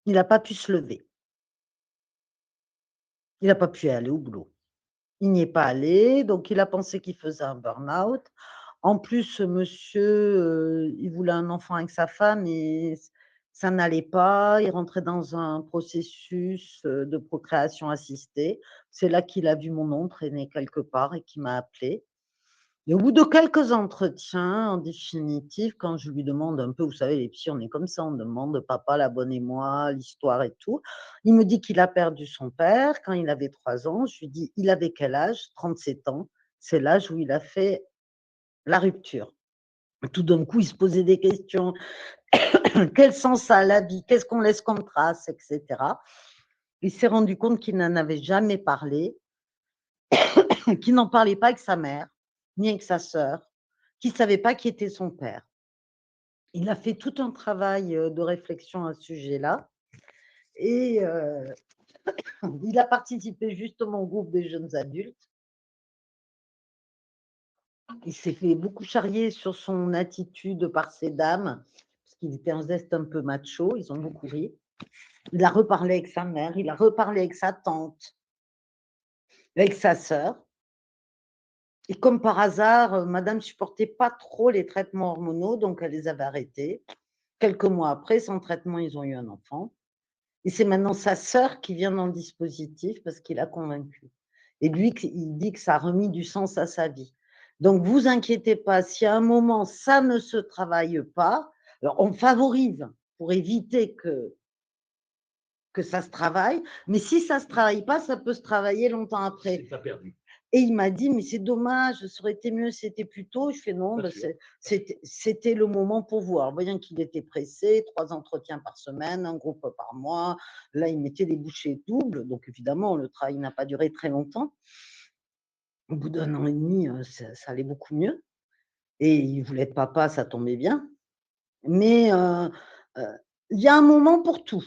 il n'a pas pu se lever. Il n'a pas pu aller au boulot. Il n'y est pas allé, donc il a pensé qu'il faisait un burn-out. En plus, ce monsieur, il voulait un enfant avec sa femme et ça n'allait pas. Il rentrait dans un processus de procréation assistée. C'est là qu'il a vu mon nom traîner quelque part et qu'il m'a appelé. Et au bout de quelques entretiens, en définitive, quand je lui demande un peu, vous savez, les psys, on est comme ça, on demande papa, la bonne et moi, l'histoire et tout. Il me dit qu'il a perdu son père quand il avait 3 ans. Je lui dis, il avait quel âge? 37 ans. C'est l'âge où il a fait la rupture. Tout d'un coup, il se posait des questions. Quel sens ça a la vie? Qu'est-ce qu'on laisse comme trace, etc. Il s'est rendu compte qu'il n'en avait jamais parlé, qu'il n'en parlait pas avec sa mère, ni avec sa sœur, qu'il ne savait pas qui était son père. Il a fait tout un travail de réflexion à ce sujet-là et il a participé justement au groupe des jeunes adultes. Il s'est fait beaucoup charrier sur son attitude par ces dames, parce qu'il était un zeste un peu macho, ils ont beaucoup ri. Il a reparlé avec sa mère, il a reparlé avec sa tante, avec sa sœur. Et comme par hasard, madame ne supportait pas trop les traitements hormonaux, donc elle les avait arrêtés. Quelques mois après, sans traitement, ils ont eu un enfant. Et c'est maintenant sa sœur qui vient dans le dispositif parce qu'il a convaincu. Et lui, il dit que ça a remis du sens à sa vie. Donc, vous inquiétez pas, si à un moment, ça ne se travaille pas, alors on favorise pour éviter que ça se travaille, mais si ça ne se travaille pas, ça peut se travailler longtemps après.
C'est pas perdu.
Et il m'a dit, mais c'est dommage, ça aurait été mieux si c'était plus tôt. Je fais non, ben c'était le moment pour vous. Alors, voyant qu'il était pressé, 3 entretiens par semaine, un groupe par mois. Là, il mettait des bouchées doubles. Donc, évidemment, le travail n'a pas duré très longtemps. Au bout d'1 an et demi, ça allait beaucoup mieux. Et il voulait être papa, ça tombait bien. Mais il y a un moment pour tout.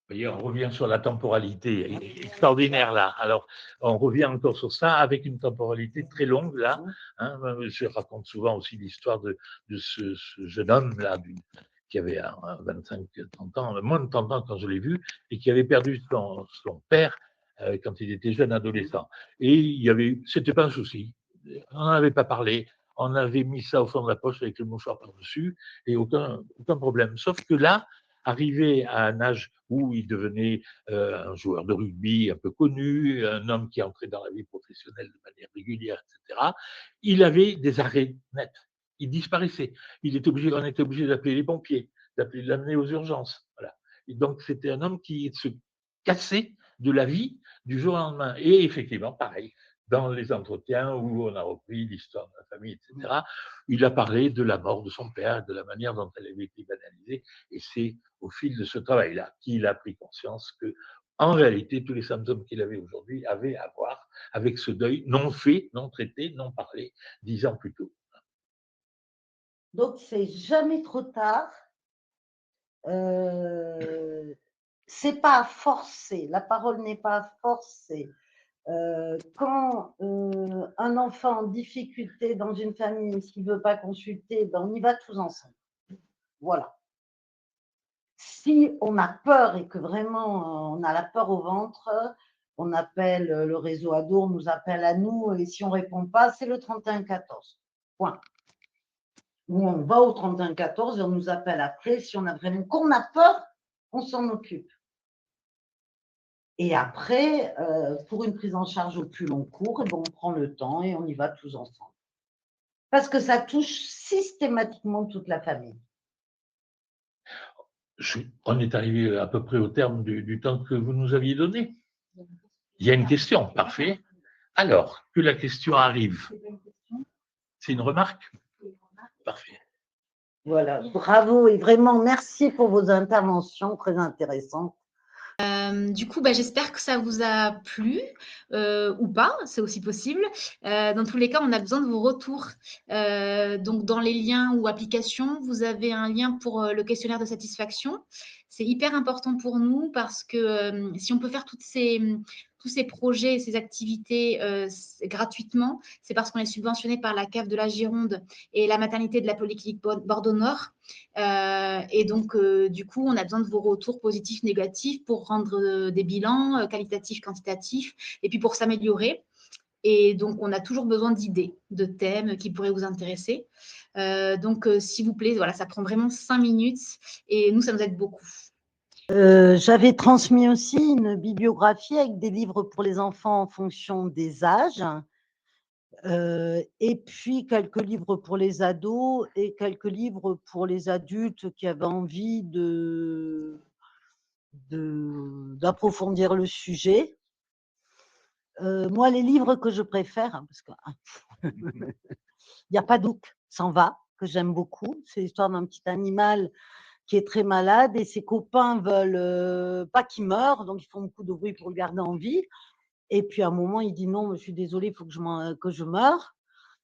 Vous voyez, on revient sur la temporalité extraordinaire là. Alors, on revient encore sur ça avec une temporalité très longue là. Hein. Je raconte souvent aussi l'histoire de ce jeune homme là qui avait 25-30 ans, moins de 30 ans quand je l'ai vu, et qui avait perdu son père quand il était jeune adolescent. Et c'était pas un souci. On n'en avait pas parlé. On avait mis ça au fond de la poche avec le mouchoir par-dessus et aucun problème. Sauf que là, arrivé à un âge où il devenait un joueur de rugby un peu connu, un homme qui entrait dans la vie professionnelle de manière régulière, etc., il avait des arrêts nets. Il disparaissait. On était obligé d'appeler les pompiers, de l'amener aux urgences. Voilà. Et donc, c'était un homme qui se cassait de la vie du jour au lendemain. Et effectivement, pareil, dans les entretiens où on a repris l'histoire de la famille, etc., il a parlé de la mort de son père, de la manière dont elle avait été banalisée. Et c'est au fil de ce travail-là qu'il a pris conscience que, en réalité, tous les symptômes qu'il avait aujourd'hui avaient à voir avec ce deuil non fait, non traité, non parlé 10 ans plus tôt.
Donc, c'est jamais trop tard. C'est pas forcé. La parole n'est pas forcée. Quand un enfant en difficulté dans une famille, s'il ne veut pas consulter, ben on y va tous ensemble. Voilà. Si on a peur et que vraiment on a la peur au ventre, on appelle le réseau ado, on nous appelle à nous, et si on ne répond pas, c'est le 3114. Point. Ou on va au 3114 et on nous appelle après. Si on a vraiment qu'on a peur, on s'en occupe. Et après, pour une prise en charge au plus long cours, on prend le temps et on y va tous ensemble. Parce que ça touche systématiquement toute la famille.
On est arrivé à peu près au terme du temps que vous nous aviez donné. Il y a une question, parfait. Alors, que la question arrive. C'est une remarque? Parfait.
Voilà, bravo et vraiment merci pour vos interventions très intéressantes.
Du coup, j'espère que ça vous a plu ou pas, c'est aussi possible. Dans tous les cas, on a besoin de vos retours. Donc, dans les liens ou applications, vous avez un lien pour le questionnaire de satisfaction. C'est hyper important pour nous parce que si on peut faire tous ces projets et ces activités gratuitement, c'est parce qu'on est subventionné par la CAF de la Gironde et la maternité de la Polyclinique Bordeaux-Nord. Et donc, du coup, on a besoin de vos retours positifs, négatifs pour rendre des bilans qualitatifs, quantitatifs, et puis pour s'améliorer. Et donc, on a toujours besoin d'idées, de thèmes qui pourraient vous intéresser. Donc, s'il vous plaît, voilà, ça prend vraiment 5 minutes et nous, ça nous aide beaucoup.
J'avais transmis aussi une bibliographie avec des livres pour les enfants en fonction des âges. Et puis quelques livres pour les ados et quelques livres pour les adultes qui avaient envie d'approfondir le sujet. Moi, les livres que je préfère, parce qu'il y a Padouk, s'en va, que j'aime beaucoup. C'est l'histoire d'un petit animal qui est très malade et ses copains veulent pas qu'il meure, donc ils font beaucoup de bruit pour le garder en vie. Et puis à un moment, il dit non, je suis désolé, il faut que je meure,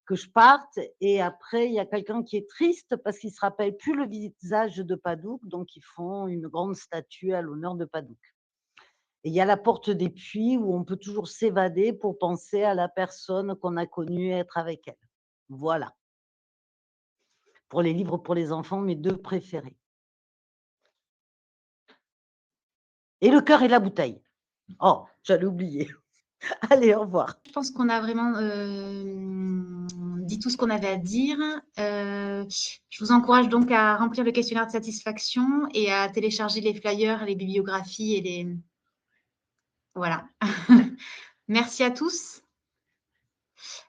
que je parte. Et après, il y a quelqu'un qui est triste parce qu'il ne se rappelle plus le visage de Padouk, donc ils font une grande statue à l'honneur de Padouk. Et il y a la porte des puits où on peut toujours s'évader pour penser à la personne qu'on a connue et être avec elle. Voilà. Pour les livres pour les enfants, mes 2 préférés. Et Le cœur et la bouteille. Oh, j'allais oublier. Allez, au revoir.
Je pense qu'on a vraiment dit tout ce qu'on avait à dire. Je vous encourage donc à remplir le questionnaire de satisfaction et à télécharger les flyers, les bibliographies et les... Voilà. Merci à tous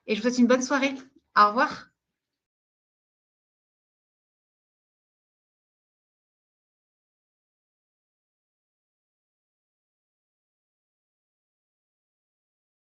et je vous souhaite une bonne soirée. Au revoir.